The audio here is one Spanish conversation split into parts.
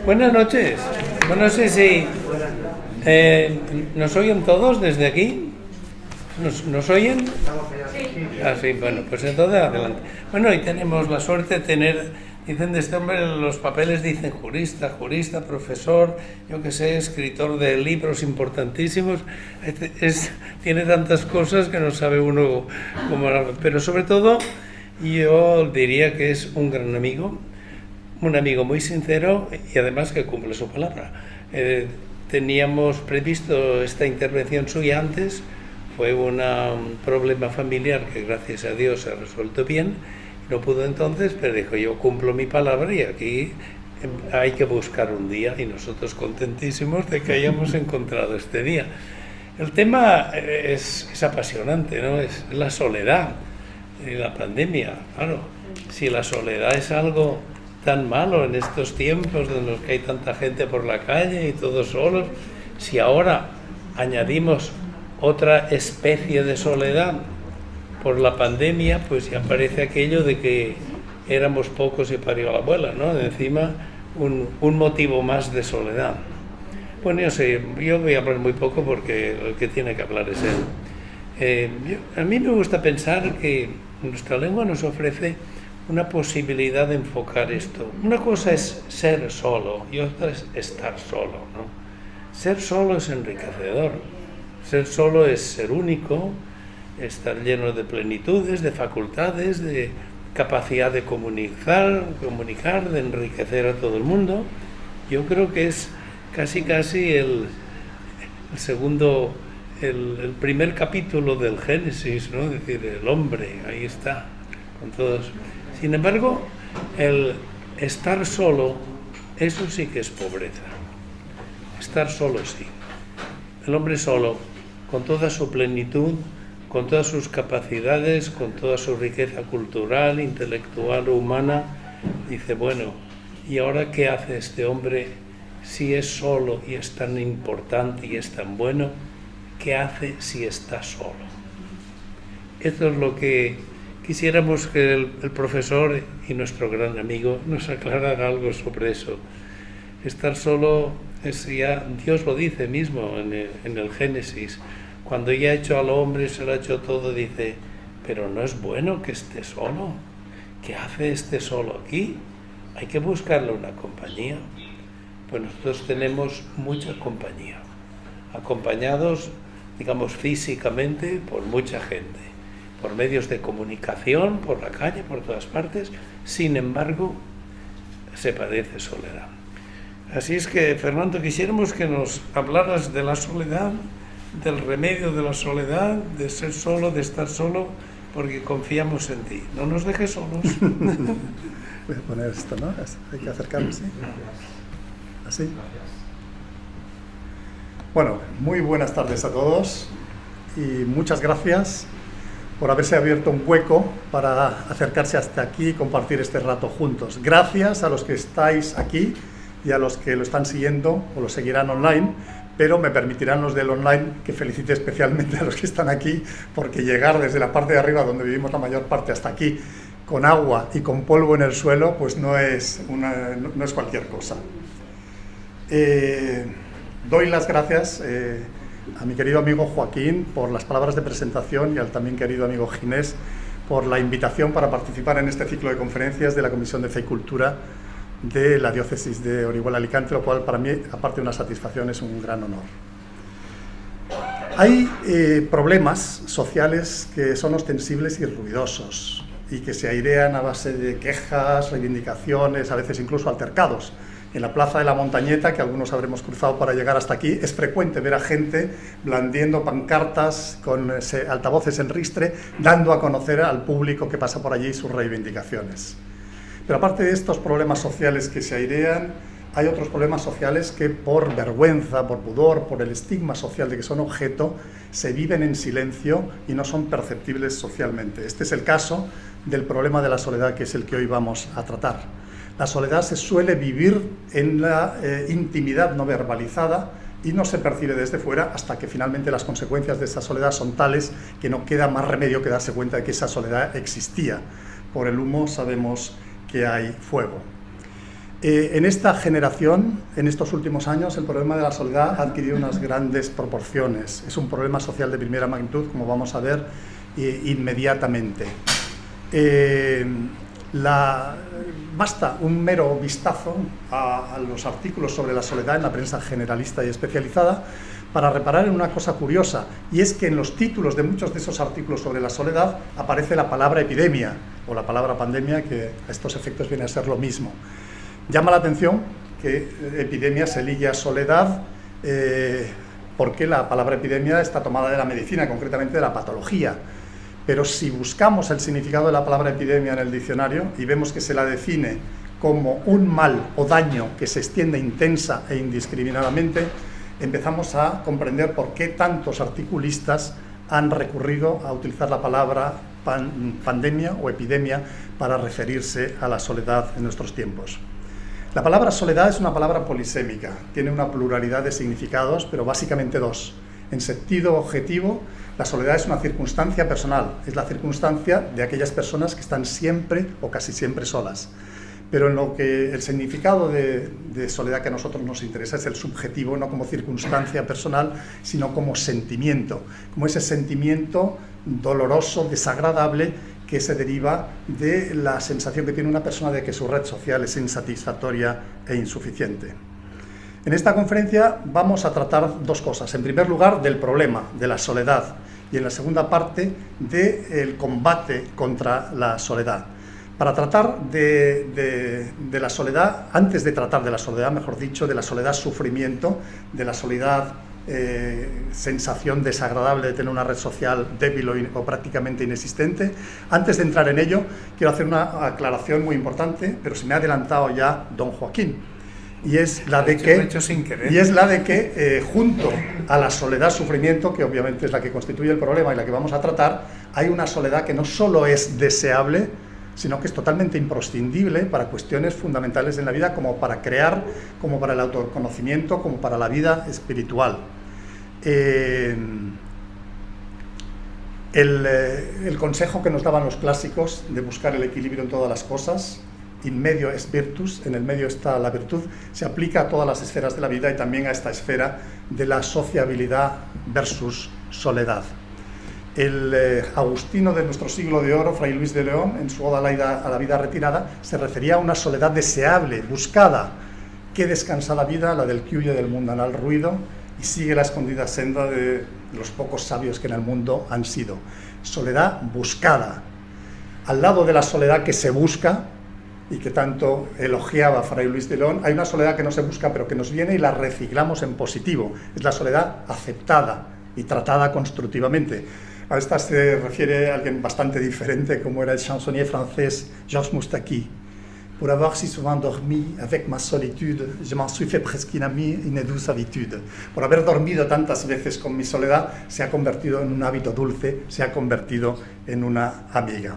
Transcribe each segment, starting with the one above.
Buenas noches. Bueno, no sé si nos oyen todos desde aquí. ¿Nos oyen? Ah, sí, bueno, pues entonces adelante. Bueno, y tenemos la suerte de tener, dicen de este hombre, los papeles dicen jurista, profesor, yo que sé, escritor de libros importantísimos. Tiene tantas cosas que no sabe uno cómo. Pero sobre todo, yo diría que es un gran amigo. Un amigo muy sincero y además que cumple su palabra. Teníamos previsto esta intervención suya antes, fue un problema familiar que gracias a Dios se ha resuelto bien, no pudo entonces, pero dijo yo cumplo mi palabra y aquí hay que buscar un día y nosotros contentísimos de que hayamos encontrado este día. El tema es apasionante, ¿no? Es la soledad y la pandemia, claro. Si la soledad es algo tan malo en estos tiempos en los que hay tanta gente por la calle y todos solos, si ahora añadimos otra especie de soledad por la pandemia, pues ya parece aquello de que éramos pocos y parió la abuela, ¿no? Encima un motivo más de soledad. Bueno, yo voy a hablar muy poco porque el que tiene que hablar es él. A mí me gusta pensar que nuestra lengua nos ofrece una posibilidad de enfocar esto. Una cosa es ser solo y otra es estar solo, ¿no? Ser solo es enriquecedor. Ser solo es ser único, estar lleno de plenitudes, de facultades, de capacidad de comunicar, de enriquecer a todo el mundo. Yo creo que es casi el segundo, el primer capítulo del Génesis, ¿no? Es decir, el hombre, ahí está, con todos. Sin embargo, el estar solo, eso sí que es pobreza. Estar solo sí. El hombre solo, con toda su plenitud, con todas sus capacidades, con toda su riqueza cultural, intelectual o humana, dice, bueno, ¿y ahora qué hace este hombre si es solo y es tan importante y es tan bueno? ¿Qué hace si está solo? Esto es lo que quisiéramos que el profesor y nuestro gran amigo nos aclarara algo sobre eso. Estar solo, ya Dios lo dice mismo en el Génesis. Cuando ya ha hecho al hombre, se lo ha hecho todo, dice, pero no es bueno que esté solo. ¿Qué hace este solo aquí? Hay que buscarle una compañía. Pues nosotros tenemos mucha compañía, acompañados, digamos, físicamente por mucha gente, por medios de comunicación, por la calle, por todas partes. Sin embargo, se padece soledad. Así es que, Fernando, quisiéramos que nos hablaras de la soledad, del remedio de la soledad, de ser solo, de estar solo, porque confiamos en ti. No nos dejes solos. Voy a poner esto, ¿no? Hay que acercarnos, ¿sí? Así. Bueno, muy buenas tardes a todos y muchas gracias por haberse abierto un hueco para acercarse hasta aquí y compartir este rato juntos. Gracias a los que estáis aquí y a los que lo están siguiendo o lo seguirán online, pero me permitirán los del online que felicite especialmente a los que están aquí, porque llegar desde la parte de arriba, donde vivimos la mayor parte, hasta aquí, con agua y con polvo en el suelo, pues no es cualquier cosa. Doy las gracias a mi querido amigo Joaquín por las palabras de presentación y al también querido amigo Ginés por la invitación para participar en este ciclo de conferencias de la Comisión de Fe y Cultura de la Diócesis de Orihuela-Alicante, lo cual para mí, aparte de una satisfacción, es un gran honor. Hay problemas sociales que son ostensibles y ruidosos y que se airean a base de quejas, reivindicaciones, a veces incluso altercados. En la Plaza de la Montañeta, que algunos habremos cruzado para llegar hasta aquí, es frecuente ver a gente blandiendo pancartas con altavoces en ristre, dando a conocer al público que pasa por allí sus reivindicaciones. Pero aparte de estos problemas sociales que se airean, hay otros problemas sociales que por vergüenza, por pudor, por el estigma social de que son objeto, se viven en silencio y no son perceptibles socialmente. Este es el caso del problema de la soledad, que es el que hoy vamos a tratar. La soledad se suele vivir en la intimidad no verbalizada y no se percibe desde fuera hasta que finalmente las consecuencias de esa soledad son tales que no queda más remedio que darse cuenta de que esa soledad existía. Por el humo sabemos que hay fuego. En esta generación, en estos últimos años, el problema de la soledad ha adquirido unas grandes proporciones. Es un problema social de primera magnitud, como vamos a ver inmediatamente. Basta un mero vistazo a los artículos sobre la soledad en la prensa generalista y especializada para reparar en una cosa curiosa, y es que en los títulos de muchos de esos artículos sobre la soledad aparece la palabra epidemia o la palabra pandemia, que a estos efectos viene a ser lo mismo. Llama la atención que epidemia se ligue a soledad, porque la palabra epidemia está tomada de la medicina, concretamente de la patología. Pero si buscamos el significado de la palabra epidemia en el diccionario y vemos que se la define como un mal o daño que se extiende intensa e indiscriminadamente, empezamos a comprender por qué tantos articulistas han recurrido a utilizar la palabra pandemia o epidemia para referirse a la soledad en nuestros tiempos. La palabra soledad es una palabra polisémica, tiene una pluralidad de significados, pero básicamente dos. En sentido objetivo, la soledad es una circunstancia personal, es la circunstancia de aquellas personas que están siempre o casi siempre solas. Pero en lo que el significado de soledad que a nosotros nos interesa es el subjetivo, no como circunstancia personal, sino como sentimiento, como ese sentimiento doloroso, desagradable, que se deriva de la sensación que tiene una persona de que su red social es insatisfactoria e insuficiente. En esta conferencia vamos a tratar dos cosas. En primer lugar, del problema de la soledad, y en la segunda parte, del combate contra la soledad. Para tratar de la soledad, antes de tratar de la soledad, mejor dicho, de la soledad sufrimiento, de la soledad sensación desagradable de tener una red social débil o prácticamente inexistente, antes de entrar en ello, quiero hacer una aclaración muy importante, pero se me ha adelantado ya don Joaquín, y es la de que junto a la soledad sufrimiento, que obviamente es la que constituye el problema y la que vamos a tratar, hay una soledad que no solo es deseable, sino que es totalmente imprescindible para cuestiones fundamentales en la vida, como para crear, como para el autoconocimiento, como para la vida espiritual. El consejo que nos daban los clásicos de buscar el equilibrio en todas las cosas, in medio es virtus, en el medio está la virtud, se aplica a todas las esferas de la vida y también a esta esfera de la sociabilidad versus soledad. El agustino de nuestro siglo de oro, Fray Luis de León, en su Oda a la vida retirada, se refería a una soledad deseable, buscada. Qué descansada vida la del que huye del mundanal ruido y sigue la escondida senda de los pocos sabios que en el mundo han sido. Soledad buscada. Al lado de la soledad que se busca, y que tanto elogiaba Fray Luis de León, hay una soledad que no se busca pero que nos viene y la reciclamos en positivo. Es la soledad aceptada y tratada constructivamente. A esta se refiere a alguien bastante diferente, como era el chansonnier francés Georges Moustaki. Pour avoir si souvent dormi avec ma solitude, je m'en suis fait presque un ami, une douce habitude. Por haber dormido tantas veces con mi soledad, se ha convertido en un hábito dulce, se ha convertido en una amiga.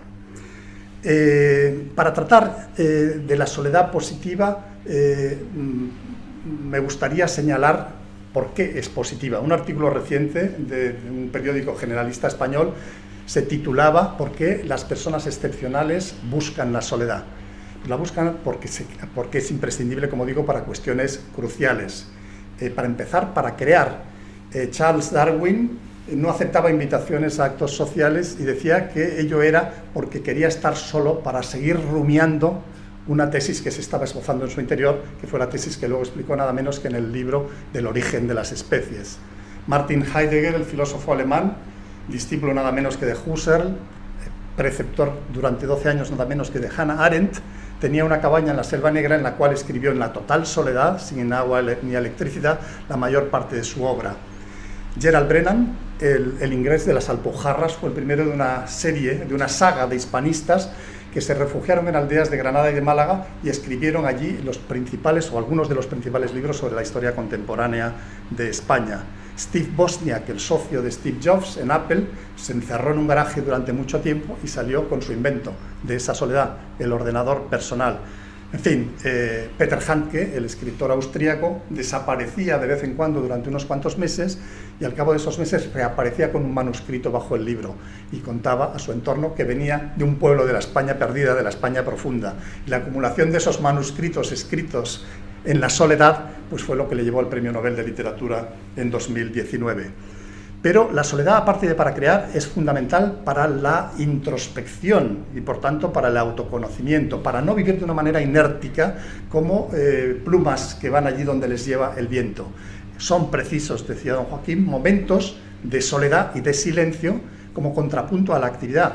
Para tratar de la soledad positiva, me gustaría señalar ¿por qué es positiva? Un artículo reciente de un periódico generalista español se titulaba ¿por qué las personas excepcionales buscan la soledad? La buscan porque es imprescindible, como digo, para cuestiones cruciales. Para empezar, para crear. Charles Darwin no aceptaba invitaciones a actos sociales y decía que ello era porque quería estar solo para seguir rumiando una tesis que se estaba esbozando en su interior, que fue la tesis que luego explicó nada menos que en el libro del origen de las especies. Martin Heidegger, el filósofo alemán, discípulo nada menos que de Husserl, preceptor durante 12 años nada menos que de Hannah Arendt, tenía una cabaña en la Selva Negra en la cual escribió en la total soledad, sin agua ni electricidad, la mayor parte de su obra. Gerald Brennan, el inglés de las Alpujarras, fue el primero de una serie, de una saga de hispanistas que se refugiaron en aldeas de Granada y de Málaga y escribieron allí los principales o algunos de los principales libros sobre la historia contemporánea de España. Steve Wozniak, el socio de Steve Jobs en Apple, se encerró en un garaje durante mucho tiempo y salió con su invento de esa soledad, el ordenador personal. En fin, Peter Handke, el escritor austríaco, desaparecía de vez en cuando durante unos cuantos meses y al cabo de esos meses reaparecía con un manuscrito bajo el libro y contaba a su entorno que venía de un pueblo de la España perdida, de la España profunda. Y la acumulación de esos manuscritos escritos en la soledad pues fue lo que le llevó al Premio Nobel de Literatura en 2019. Pero la soledad, aparte de para crear, es fundamental para la introspección y, por tanto, para el autoconocimiento, para no vivir de una manera inértica como plumas que van allí donde les lleva el viento. Son precisos, decía don Joaquín, momentos de soledad y de silencio como contrapunto a la actividad.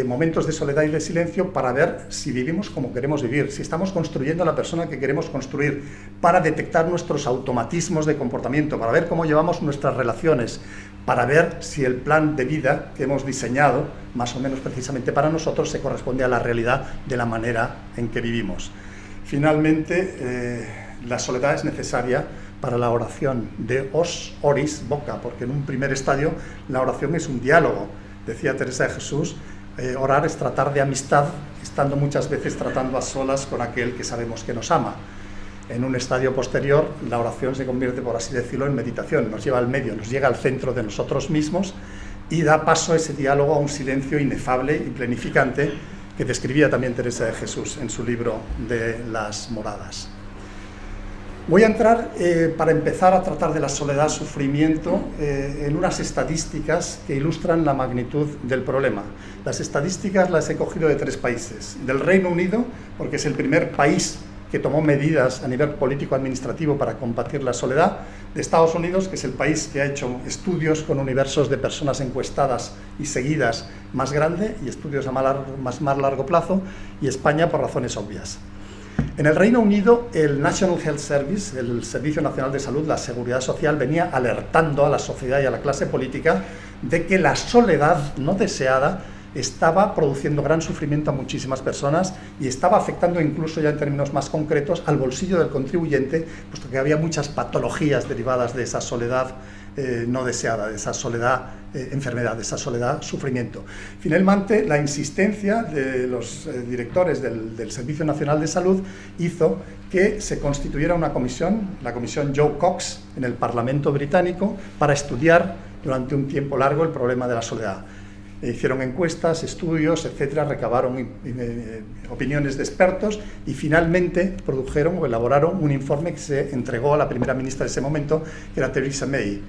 Momentos de soledad y de silencio para ver si vivimos como queremos vivir, si estamos construyendo la persona que queremos construir, para detectar nuestros automatismos de comportamiento, para ver cómo llevamos nuestras relaciones, para ver si el plan de vida que hemos diseñado, más o menos precisamente para nosotros, se corresponde a la realidad de la manera en que vivimos. Finalmente, la soledad es necesaria para la oración, de os oris voca, porque en un primer estadio la oración es un diálogo. Decía Teresa de Jesús, orar es tratar de amistad, estando muchas veces tratando a solas con aquel que sabemos que nos ama. En un estadio posterior, la oración se convierte, por así decirlo, en meditación, nos lleva al medio, nos llega al centro de nosotros mismos y da paso a ese diálogo a un silencio inefable y plenificante que describía también Teresa de Jesús en su libro de las moradas. Voy a entrar, para empezar a tratar de la soledad, sufrimiento, en unas estadísticas que ilustran la magnitud del problema. Las estadísticas las he cogido de 3 países. Del Reino Unido, porque es el primer país que tomó medidas a nivel político-administrativo para combatir la soledad. De Estados Unidos, que es el país que ha hecho estudios con universos de personas encuestadas y seguidas más grande y estudios a más largo plazo. Y España, por razones obvias. En el Reino Unido, el National Health Service, el Servicio Nacional de Salud, la Seguridad Social, venía alertando a la sociedad y a la clase política de que la soledad no deseada estaba produciendo gran sufrimiento a muchísimas personas y estaba afectando incluso, ya en términos más concretos, al bolsillo del contribuyente, puesto que había muchas patologías derivadas de esa soledad no deseada, de esa soledad enfermedad, de esa soledad sufrimiento. Finalmente, la insistencia de los directores del Servicio Nacional de Salud hizo que se constituyera una comisión, la comisión Joe Cox, en el Parlamento británico, para estudiar durante un tiempo largo el problema de la soledad. Hicieron encuestas, estudios, etcétera, recabaron opiniones de expertos y finalmente produjeron o elaboraron un informe que se entregó a la primera ministra de ese momento, que era Theresa May.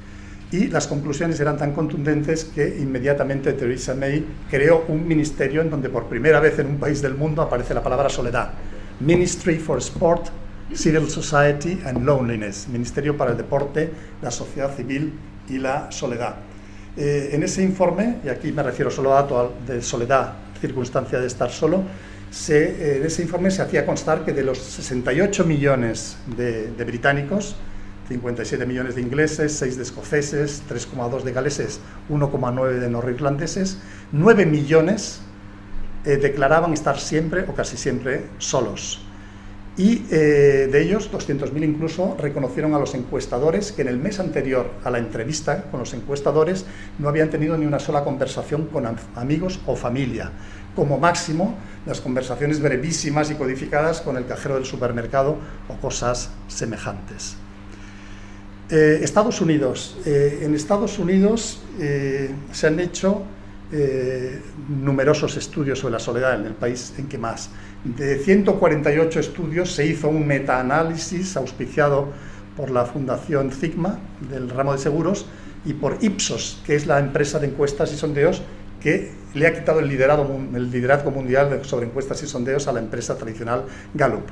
Y las conclusiones eran tan contundentes que inmediatamente Theresa May creó un ministerio en donde por primera vez en un país del mundo aparece la palabra soledad. Ministry for Sport, Civil Society and Loneliness. Ministerio para el deporte, la sociedad civil y la soledad. En ese informe, y aquí me refiero solo a datos de soledad, circunstancia de estar solo, en ese informe se hacía constar que de los 68 millones de británicos, 57 millones de ingleses, 6 de escoceses, 3,2 de galeses, 1,9 de norirlandeses, 9 millones declaraban estar siempre o casi siempre solos. Y de ellos, 200.000 incluso, reconocieron a los encuestadores que en el mes anterior a la entrevista con los encuestadores no habían tenido ni una sola conversación con amigos o familia. Como máximo, las conversaciones brevísimas y codificadas con el cajero del supermercado o cosas semejantes. Estados Unidos. En Estados Unidos se han hecho numerosos estudios sobre la soledad, en el país en que más. De 148 estudios se hizo un metaanálisis auspiciado por la Fundación Sigma del ramo de seguros y por Ipsos, que es la empresa de encuestas y sondeos que le ha quitado el liderazgo mundial sobre encuestas y sondeos a la empresa tradicional Gallup.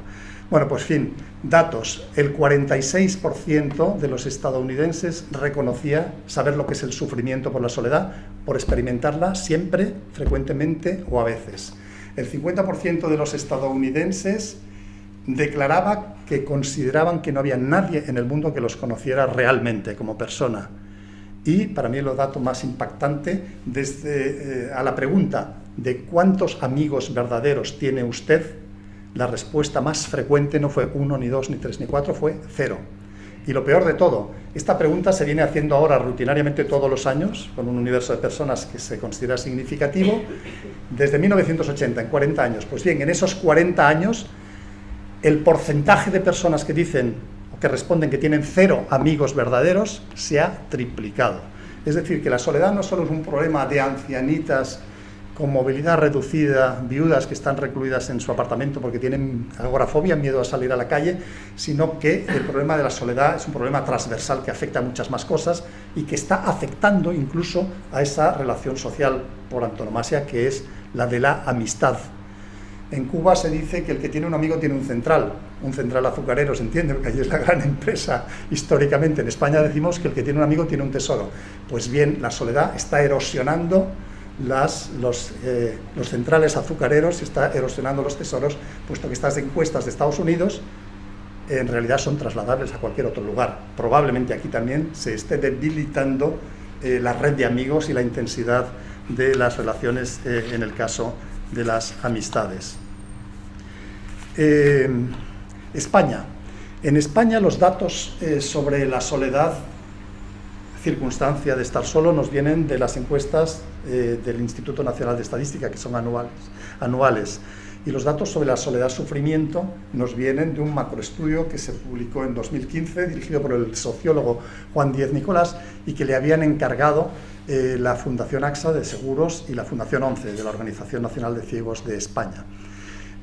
Bueno, pues fin, datos. El 46% de los estadounidenses reconocía saber lo que es el sufrimiento por la soledad, por experimentarla siempre, frecuentemente o a veces. El 50% de los estadounidenses declaraba que consideraban que no había nadie en el mundo que los conociera realmente como persona. Y para mí el dato más impactante, a la pregunta de ¿cuántos amigos verdaderos tiene usted?, la respuesta más frecuente no fue 1, ni 2, ni 3, ni 4, fue 0. Y lo peor de todo, esta pregunta se viene haciendo ahora rutinariamente todos los años, con un universo de personas que se considera significativo, desde 1980, en 40 años. Pues bien, en esos 40 años, el porcentaje de personas que dicen o que responden que tienen 0 amigos verdaderos se ha triplicado. Es decir, que la soledad no solo es un problema de ancianitas con movilidad reducida, viudas que están recluidas en su apartamento porque tienen agorafobia, miedo a salir a la calle, sino que el problema de la soledad es un problema transversal que afecta a muchas más cosas y que está afectando incluso a esa relación social por antonomasia que es la de la amistad. En Cuba se dice que el que tiene un amigo tiene un central azucarero, se entiende, porque allí es la gran empresa históricamente. En España decimos que el que tiene un amigo tiene un tesoro. Pues bien, la soledad está erosionando los centrales azucareros, está erosionando los tesoros, puesto que estas encuestas de Estados Unidos en realidad son trasladables a cualquier otro lugar. Probablemente aquí también se esté debilitando la red de amigos y la intensidad de las relaciones en el caso de las amistades. España. En España los datos sobre la soledad, circunstancia de estar solo, nos vienen de las encuestas del Instituto Nacional de Estadística, que son anuales. Y los datos sobre la soledad-sufrimiento nos vienen de un macroestudio que se publicó en 2015, dirigido por el sociólogo Juan Díez Nicolás, y que le habían encargado la Fundación AXA de Seguros y la Fundación ONCE, de la Organización Nacional de Ciegos de España.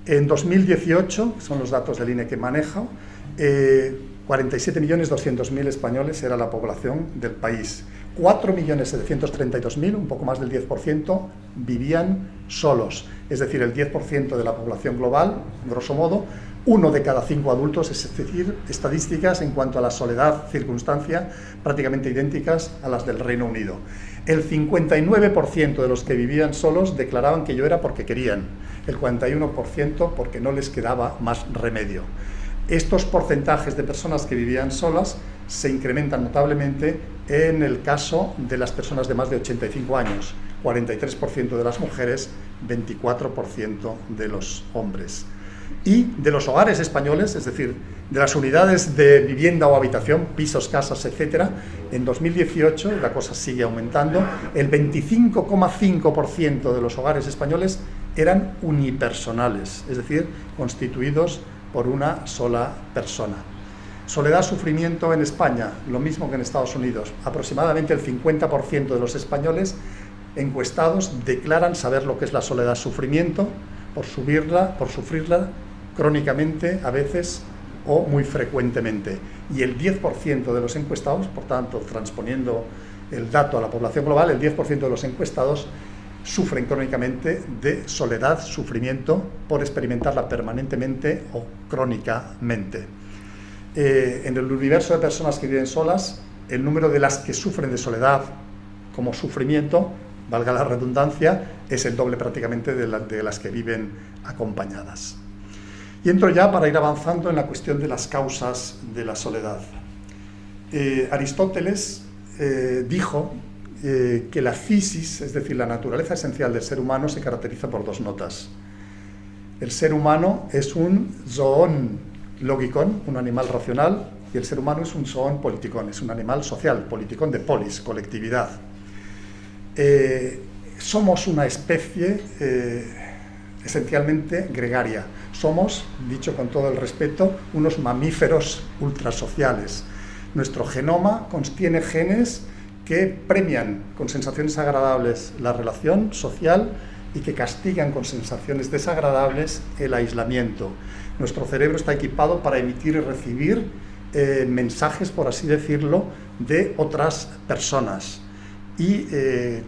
En 2018, son los datos del INE que manejo, 47.200.000 españoles era la población del país. 4.732.000, un poco más del 10%, vivían solos. Es decir, el 10% de la población global, grosso modo, 1 de cada 5 adultos, es decir, estadísticas en cuanto a la soledad, circunstancia, prácticamente idénticas a las del Reino Unido. El 59% de los que vivían solos declaraban que yo era porque querían, el 41% porque no les quedaba más remedio. Estos porcentajes de personas que vivían solas se incrementan notablemente en el caso de las personas de más de 85 años, 43% de las mujeres, 24% de los hombres. Y de los hogares españoles, es decir, de las unidades de vivienda o habitación, pisos, casas, etcétera, en 2018, la cosa sigue aumentando, el 25,5% de los hogares españoles eran unipersonales, es decir, constituidos por una sola persona. Soledad, sufrimiento en España, lo mismo que en Estados Unidos. Aproximadamente el 50% de los españoles encuestados declaran saber lo que es la soledad, sufrimiento, por sufrirla crónicamente a veces o muy frecuentemente. Y el 10% de los encuestados, por tanto, transponiendo el dato a la población global, el 10% de los encuestados sufren crónicamente de soledad, sufrimiento, por experimentarla permanentemente o crónicamente. En el universo de personas que viven solas, el número de las que sufren de soledad como sufrimiento, valga la redundancia, es el doble prácticamente de las que viven acompañadas. Y entro ya para ir avanzando en la cuestión de las causas de la soledad. Aristóteles dijo que la physis, es decir, la naturaleza esencial del ser humano, se caracteriza por 2 notas. El ser humano es un zoon logikon, un animal racional, y el ser humano es un zoon politikon, es un animal social, politikon de polis, colectividad. Somos una especie esencialmente gregaria. Somos, dicho con todo el respeto, unos mamíferos ultrasociales. Nuestro genoma contiene genes que premian con sensaciones agradables la relación social y que castigan con sensaciones desagradables el aislamiento. Nuestro cerebro está equipado para emitir y recibir mensajes, por así decirlo, de otras personas. Y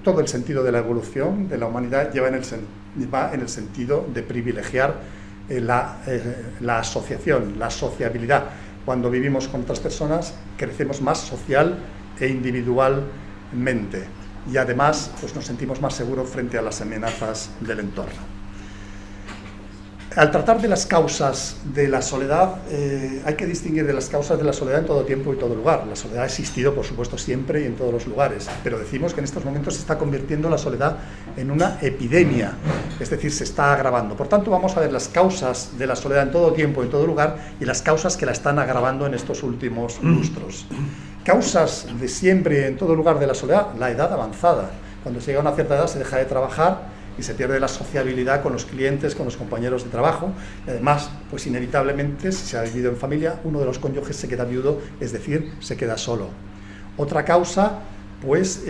todo el sentido de la evolución de la humanidad va en el sentido de privilegiar la asociación, la sociabilidad. Cuando vivimos con otras personas, crecemos más social e individualmente. Y además pues nos sentimos más seguros frente a las amenazas del entorno. Al tratar de las causas de la soledad, hay que distinguir de las causas de la soledad en todo tiempo y todo lugar. La soledad ha existido, por supuesto, siempre y en todos los lugares, pero decimos que en estos momentos se está convirtiendo la soledad en una epidemia, es decir, se está agravando. Por tanto, vamos a ver las causas de la soledad en todo tiempo y en todo lugar y las causas que la están agravando en estos últimos lustros. Causas de siempre y en todo lugar de la soledad, la edad avanzada. Cuando se llega a una cierta edad se deja de trabajar y se pierde la sociabilidad con los clientes, con los compañeros de trabajo, y además, pues inevitablemente, si se ha vivido en familia, uno de los cónyuges se queda viudo, es decir, se queda solo. Otra causa, pues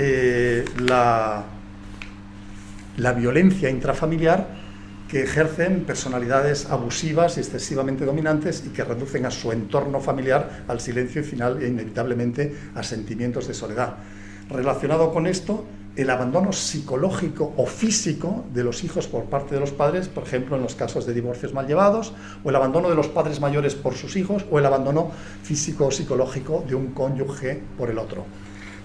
la violencia intrafamiliar que ejercen personalidades abusivas y excesivamente dominantes y que reducen a su entorno familiar al silencio y final e inevitablemente a sentimientos de soledad. Relacionado con esto, el abandono psicológico o físico de los hijos por parte de los padres, por ejemplo en los casos de divorcios mal llevados, o el abandono de los padres mayores por sus hijos, o el abandono físico o psicológico de un cónyuge por el otro.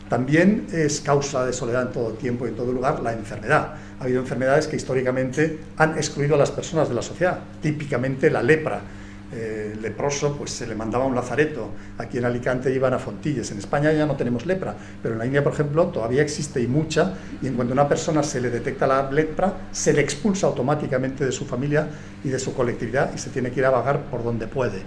También es causa de soledad en todo tiempo y en todo lugar la enfermedad. Ha habido enfermedades que históricamente han excluido a las personas de la sociedad, típicamente la lepra. El leproso pues se le mandaba a un lazareto, aquí en Alicante iban a Fontilles, en España ya no tenemos lepra, pero en la India, por ejemplo, todavía existe y mucha, y en cuanto a una persona se le detecta la lepra, se le expulsa automáticamente de su familia y de su colectividad y se tiene que ir a vagar por donde puede.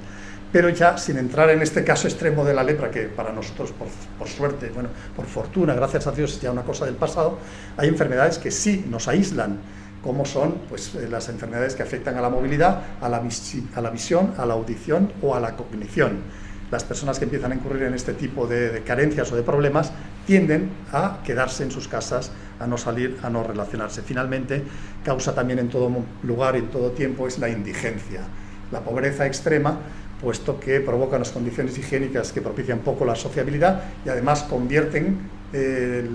Pero ya sin entrar en este caso extremo de la lepra, que para nosotros, por suerte, bueno, por fortuna, gracias a Dios, es ya una cosa del pasado, hay enfermedades que sí nos aíslan, como son pues, las enfermedades que afectan a la movilidad, a la visión, a la audición o a la cognición. Las personas que empiezan a incurrir en este tipo de carencias o de problemas tienden a quedarse en sus casas, a no salir, a no relacionarse. Finalmente, causa también en todo lugar y en todo tiempo es la indigencia, la pobreza extrema, puesto que provocan las condiciones higiénicas que propician poco la sociabilidad y además convierten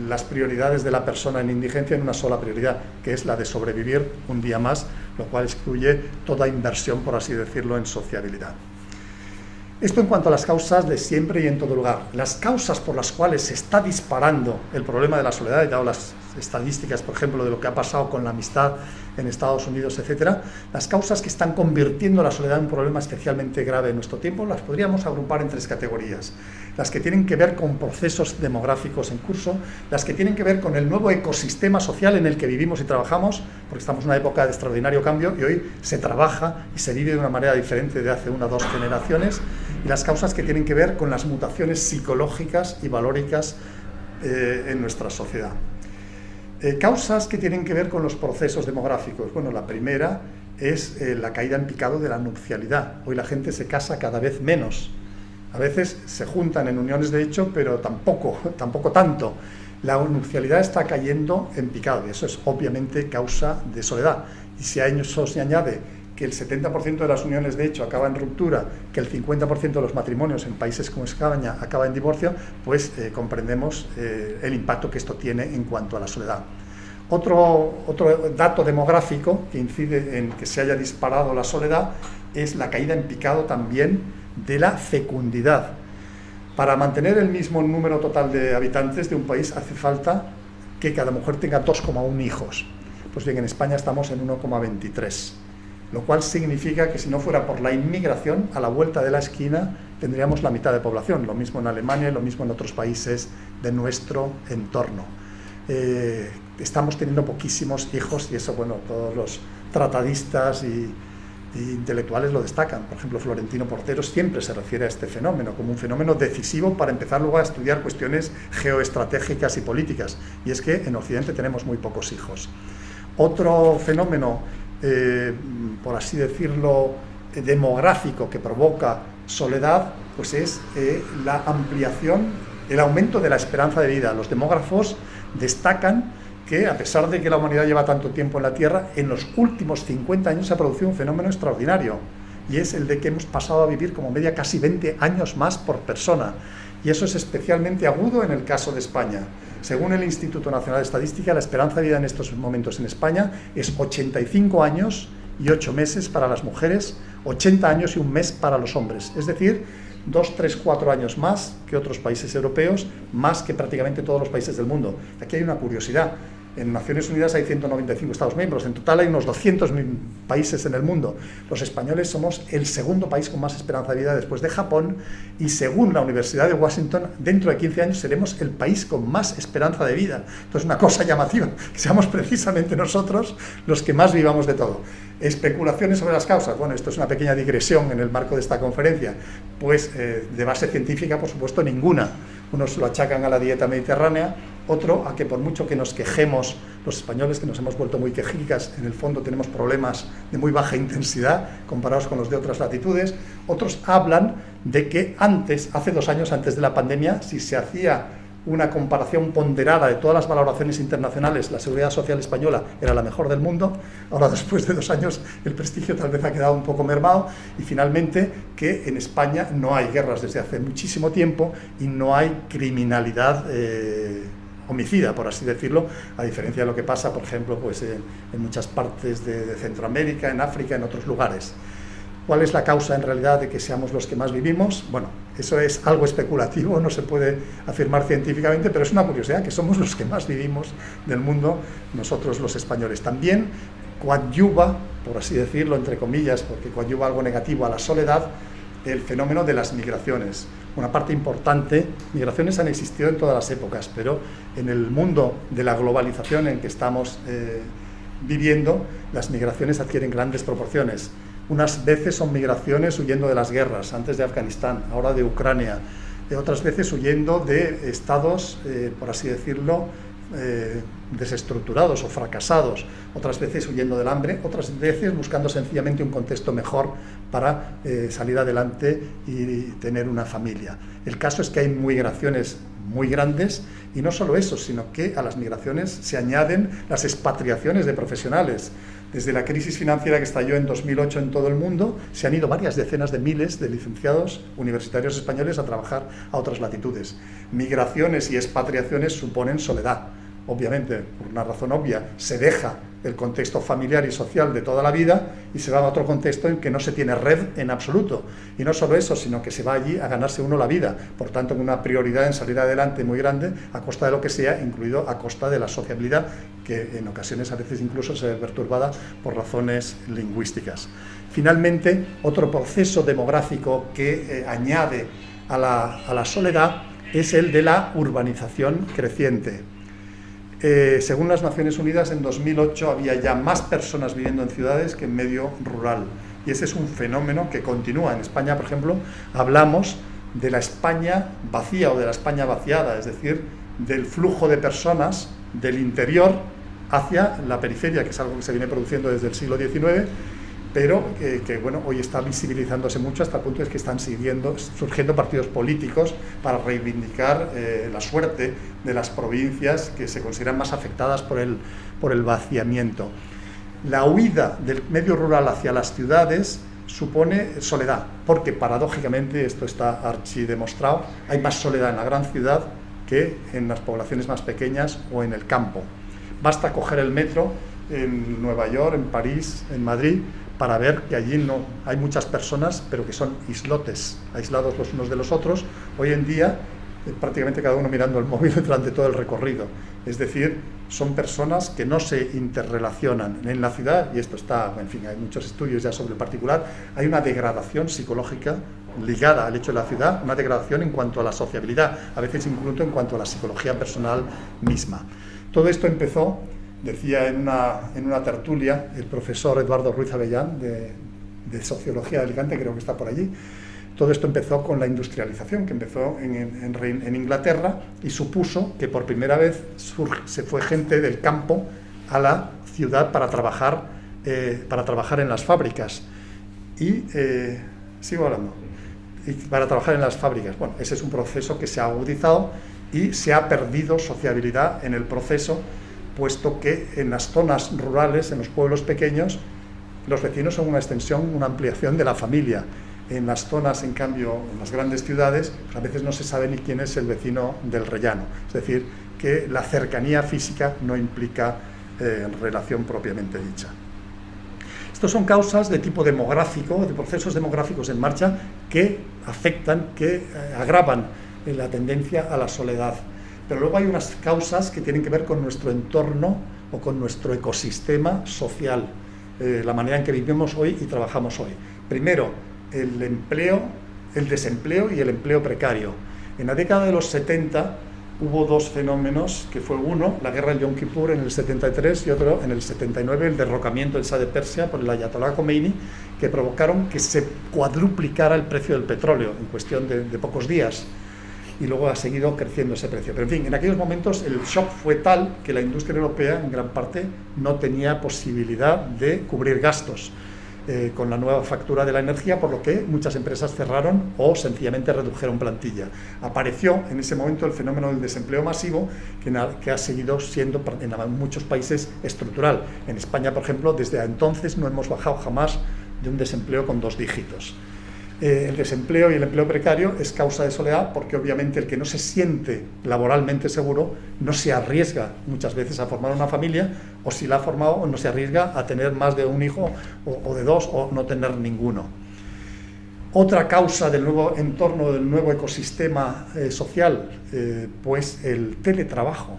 las prioridades de la persona en indigencia en una sola prioridad, que es la de sobrevivir un día más, lo cual excluye toda inversión, por así decirlo, en sociabilidad. Esto en cuanto a las causas de siempre y en todo lugar. Las causas por las cuales se está disparando el problema de la soledad, he dado las estadísticas, por ejemplo, de lo que ha pasado con la amistad en Estados Unidos, etcétera, las causas que están convirtiendo la soledad en un problema especialmente grave en nuestro tiempo, las podríamos agrupar en tres categorías. Las que tienen que ver con procesos demográficos en curso, las que tienen que ver con el nuevo ecosistema social en el que vivimos y trabajamos, porque estamos en una época de extraordinario cambio y hoy se trabaja y se vive de una manera diferente de hace 1 o 2 generaciones, y las causas que tienen que ver con las mutaciones psicológicas y valóricas en nuestra sociedad. Causas que tienen que ver con los procesos demográficos. Bueno, la primera es la caída en picado de la nupcialidad. Hoy la gente se casa cada vez menos. A veces se juntan en uniones de hecho, pero tampoco tanto. La nupcialidad está cayendo en picado y eso es obviamente causa de soledad. Y si a eso se añade que el 70% de las uniones de hecho acaba en ruptura, que el 50% de los matrimonios en países como España acaba en divorcio, pues comprendemos el impacto que esto tiene en cuanto a la soledad. Otro dato demográfico que incide en que se haya disparado la soledad es la caída en picado también de la fecundidad. Para mantener el mismo número total de habitantes de un país hace falta que cada mujer tenga 2,1 hijos. Pues bien, en España estamos en 1,23. Lo cual significa que si no fuera por la inmigración, a la vuelta de la esquina tendríamos la mitad de población, lo mismo en Alemania y lo mismo en otros países de nuestro entorno. Estamos teniendo poquísimos hijos y eso, bueno, todos los tratadistas y intelectuales lo destacan. Por ejemplo, Florentino Portero siempre se refiere a este fenómeno como un fenómeno decisivo para empezar luego a estudiar cuestiones geoestratégicas y políticas, y es que en Occidente tenemos muy pocos hijos. Otro fenómeno por así decirlo, demográfico que provoca soledad, pues es la ampliación, el aumento de la esperanza de vida. Los demógrafos destacan que, a pesar de que la humanidad lleva tanto tiempo en la Tierra, en los últimos 50 años se ha producido un fenómeno extraordinario, y es el de que hemos pasado a vivir como media casi 20 años más por persona, y eso es especialmente agudo en el caso de España. Según el Instituto Nacional de Estadística, la esperanza de vida en estos momentos en España es 85 años y 8 meses para las mujeres, 80 años y 1 mes para los hombres. Es decir, 2, 3, 4 años más que otros países europeos, más que prácticamente todos los países del mundo. Aquí hay una curiosidad. En Naciones Unidas hay 195 Estados miembros, en total hay unos 200.000 países en el mundo. Los españoles somos el segundo país con más esperanza de vida después de Japón y según la Universidad de Washington, dentro de 15 años seremos el país con más esperanza de vida. Entonces, una cosa llamativa, que seamos precisamente nosotros los que más vivamos de todo. Especulaciones sobre las causas. Bueno, esto es una pequeña digresión en el marco de esta conferencia. Pues de base científica, por supuesto, ninguna. Unos lo achacan a la dieta mediterránea, Otro, a que por mucho que nos quejemos, los españoles, que nos hemos vuelto muy quejicas, en el fondo tenemos problemas de muy baja intensidad comparados con los de otras latitudes. Otros hablan de que antes, hace 2 años antes de la pandemia, si se hacía una comparación ponderada de todas las valoraciones internacionales, la seguridad social española era la mejor del mundo. Ahora, después de 2 años, el prestigio tal vez ha quedado un poco mermado. Y finalmente, que en España no hay guerras desde hace muchísimo tiempo y no hay criminalidad homicida, por así decirlo, a diferencia de lo que pasa, por ejemplo, pues, en muchas partes de Centroamérica, en África, en otros lugares. ¿Cuál es la causa en realidad de que seamos los que más vivimos? Bueno, eso es algo especulativo, no se puede afirmar científicamente, pero es una curiosidad, que somos los que más vivimos del mundo, nosotros los españoles. También coadyuva, por así decirlo, entre comillas, porque coadyuva algo negativo a la soledad, el fenómeno de las migraciones. Una parte importante, migraciones han existido en todas las épocas, pero en el mundo de la globalización en que estamos viviendo, las migraciones adquieren grandes proporciones. Unas veces son migraciones huyendo de las guerras, antes de Afganistán, ahora de Ucrania, otras veces huyendo de estados, por así decirlo, desestructurados o fracasados, otras veces huyendo del hambre, otras veces buscando sencillamente un contexto mejor para salir adelante y tener una familia. El caso es que hay migraciones muy grandes, y no solo eso, sino que a las migraciones se añaden las expatriaciones de profesionales. Desde la crisis financiera que estalló en 2008 en todo el mundo, se han ido varias decenas de miles de licenciados universitarios españoles a trabajar a otras latitudes. Migraciones y expatriaciones suponen soledad. Obviamente, por una razón obvia, se deja el contexto familiar y social de toda la vida y se va a otro contexto en que no se tiene red en absoluto. Y no solo eso, sino que se va allí a ganarse uno la vida. Por tanto, con una prioridad en salir adelante muy grande, a costa de lo que sea, incluido a costa de la sociabilidad, que en ocasiones a veces incluso se ve perturbada por razones lingüísticas. Finalmente, otro proceso demográfico que añade a la soledad es el de la urbanización creciente. Según las Naciones Unidas, en 2008 había ya más personas viviendo en ciudades que en medio rural. Y ese es un fenómeno que continúa. En España, por ejemplo, hablamos de la España vacía o de la España vaciada, es decir, del flujo de personas del interior hacia la periferia, que es algo que se viene produciendo desde el siglo XIX, pero que bueno, hoy está visibilizándose mucho hasta el punto de que están surgiendo partidos políticos para reivindicar la suerte de las provincias que se consideran más afectadas por el vaciamiento. La huida del medio rural hacia las ciudades supone soledad, porque paradójicamente, esto está archidemostrado, hay más soledad en la gran ciudad que en las poblaciones más pequeñas o en el campo. Basta coger el metro en Nueva York, en París, en Madrid, para ver que allí no hay muchas personas, pero que son islotes, aislados los unos de los otros. Hoy en día, prácticamente cada uno mirando el móvil durante todo el recorrido. Es decir, son personas que no se interrelacionan. En la ciudad, y esto está, en fin, hay muchos estudios ya sobre el particular, hay una degradación psicológica ligada al hecho de la ciudad, una degradación en cuanto a la sociabilidad, a veces incluso en cuanto a la psicología personal misma. Todo esto empezó, decía en una tertulia el profesor Eduardo Ruiz Avellán, de Sociología de Alicante, creo que está por allí. Todo esto empezó con la industrialización, que empezó en Inglaterra, y supuso que por primera vez se fue gente del campo a la ciudad para trabajar en las fábricas. Sigo hablando. Y para trabajar en las fábricas. Bueno, ese es un proceso que se ha agudizado y se ha perdido sociabilidad en el proceso, puesto que en las zonas rurales, en los pueblos pequeños, los vecinos son una extensión, una ampliación de la familia. En las zonas, en cambio, en las grandes ciudades, pues a veces no se sabe ni quién es el vecino del rellano. Es decir, que la cercanía física no implica relación propiamente dicha. Estos son causas de tipo demográfico, de procesos demográficos en marcha que afectan, que agravan la tendencia a la soledad. Pero luego hay unas causas que tienen que ver con nuestro entorno o con nuestro ecosistema social, la manera en que vivimos hoy y trabajamos hoy. Primero, el desempleo y el empleo precario. En la década de los 70 hubo dos fenómenos, que fue uno, la guerra del Yom Kippur en el 73, y otro en el 79, el derrocamiento del Shah de Persia por el Ayatollah Khomeini, que provocaron que se cuadruplicara el precio del petróleo en cuestión de pocos días. y luego ha seguido creciendo ese precio. Pero en fin, en aquellos momentos el shock fue tal que la industria europea en gran parte no tenía posibilidad de cubrir gastos con la nueva factura de la energía, por lo que muchas empresas cerraron o sencillamente redujeron plantilla. Apareció en ese momento el fenómeno del desempleo masivo, que ha seguido siendo en muchos países estructural. En España, por ejemplo, desde entonces no hemos bajado jamás de un desempleo con 2 dígitos. El desempleo y el empleo precario es causa de soledad, porque obviamente el que no se siente laboralmente seguro no se arriesga muchas veces a formar una familia, o si la ha formado no se arriesga a tener más de un hijo o de 2, o no tener ninguno. Otra causa del nuevo entorno, del nuevo ecosistema social, pues el teletrabajo.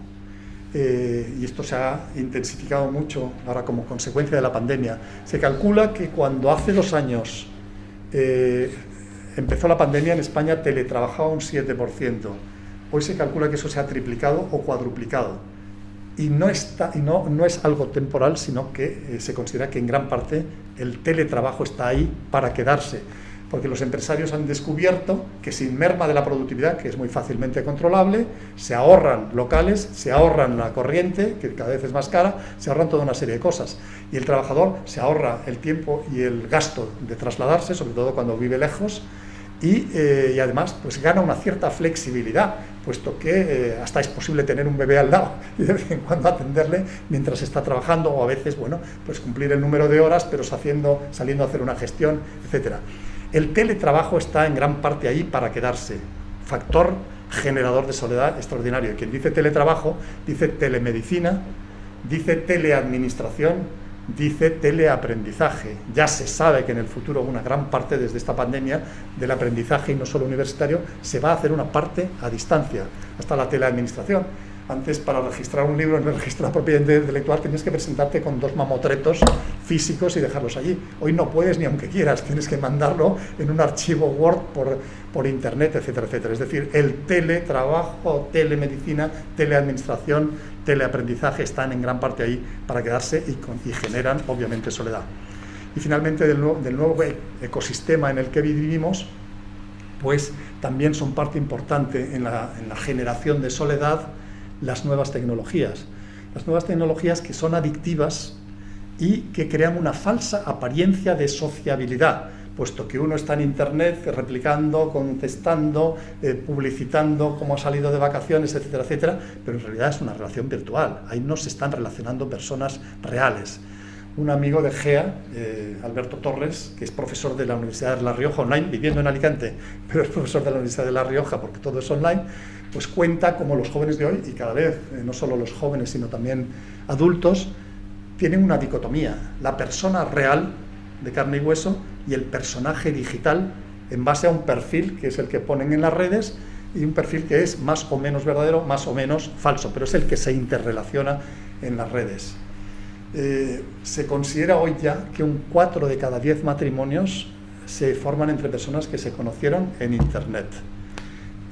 Y esto se ha intensificado mucho ahora como consecuencia de la pandemia. Se calcula que cuando hace 2 años empezó la pandemia, en España teletrabajaba un 7%. Hoy se calcula que eso se ha triplicado o cuadruplicado. Y no es algo temporal, sino que se considera que en gran parte el teletrabajo está ahí para quedarse. Porque los empresarios han descubierto que sin merma de la productividad, que es muy fácilmente controlable, se ahorran locales, se ahorran la corriente, que cada vez es más cara, se ahorran toda una serie de cosas. Y el trabajador se ahorra el tiempo y el gasto de trasladarse, sobre todo cuando vive lejos, y además pues gana una cierta flexibilidad, puesto que hasta es posible tener un bebé al lado y de vez en cuando atenderle mientras está trabajando, o a veces, bueno, pues cumplir el número de horas, pero saliendo a hacer una gestión, etcétera. El teletrabajo está en gran parte ahí para quedarse, factor generador de soledad extraordinario. Y quien dice teletrabajo, dice telemedicina, dice teleadministración, dice teleaprendizaje. Ya se sabe que en el futuro una gran parte desde esta pandemia del aprendizaje, y no solo universitario, se va a hacer una parte a distancia, hasta la teleadministración. Antes, para registrar un libro en el registro de la propiedad intelectual, tenías que presentarte con 2 mamotretos físicos y dejarlos allí. Hoy no puedes ni aunque quieras, tienes que mandarlo en un archivo Word por internet, etcétera, etcétera. Es decir, el teletrabajo, telemedicina, teleadministración, teleaprendizaje están en gran parte ahí para quedarse y generan, obviamente, soledad. Y finalmente, del nuevo ecosistema en el que vivimos, pues también son parte importante en la generación de soledad las nuevas tecnologías. Las nuevas tecnologías que son adictivas y que crean una falsa apariencia de sociabilidad, puesto que uno está en internet replicando, contestando, publicitando cómo ha salido de vacaciones, etcétera, etcétera, pero en realidad es una relación virtual. Ahí no se están relacionando personas reales. Un amigo de GEA, Alberto Torres, que es profesor de la Universidad de La Rioja online, viviendo en Alicante, pero es profesor de la Universidad de La Rioja porque todo es online, pues cuenta cómo los jóvenes de hoy, y cada vez no solo los jóvenes sino también adultos, tienen una dicotomía: la persona real de carne y hueso y el personaje digital, en base a un perfil que es el que ponen en las redes, y un perfil que es más o menos verdadero, más o menos falso, pero es el que se interrelaciona en las redes. Se considera hoy ya que un 4 de cada 10 matrimonios se forman entre personas que se conocieron en internet.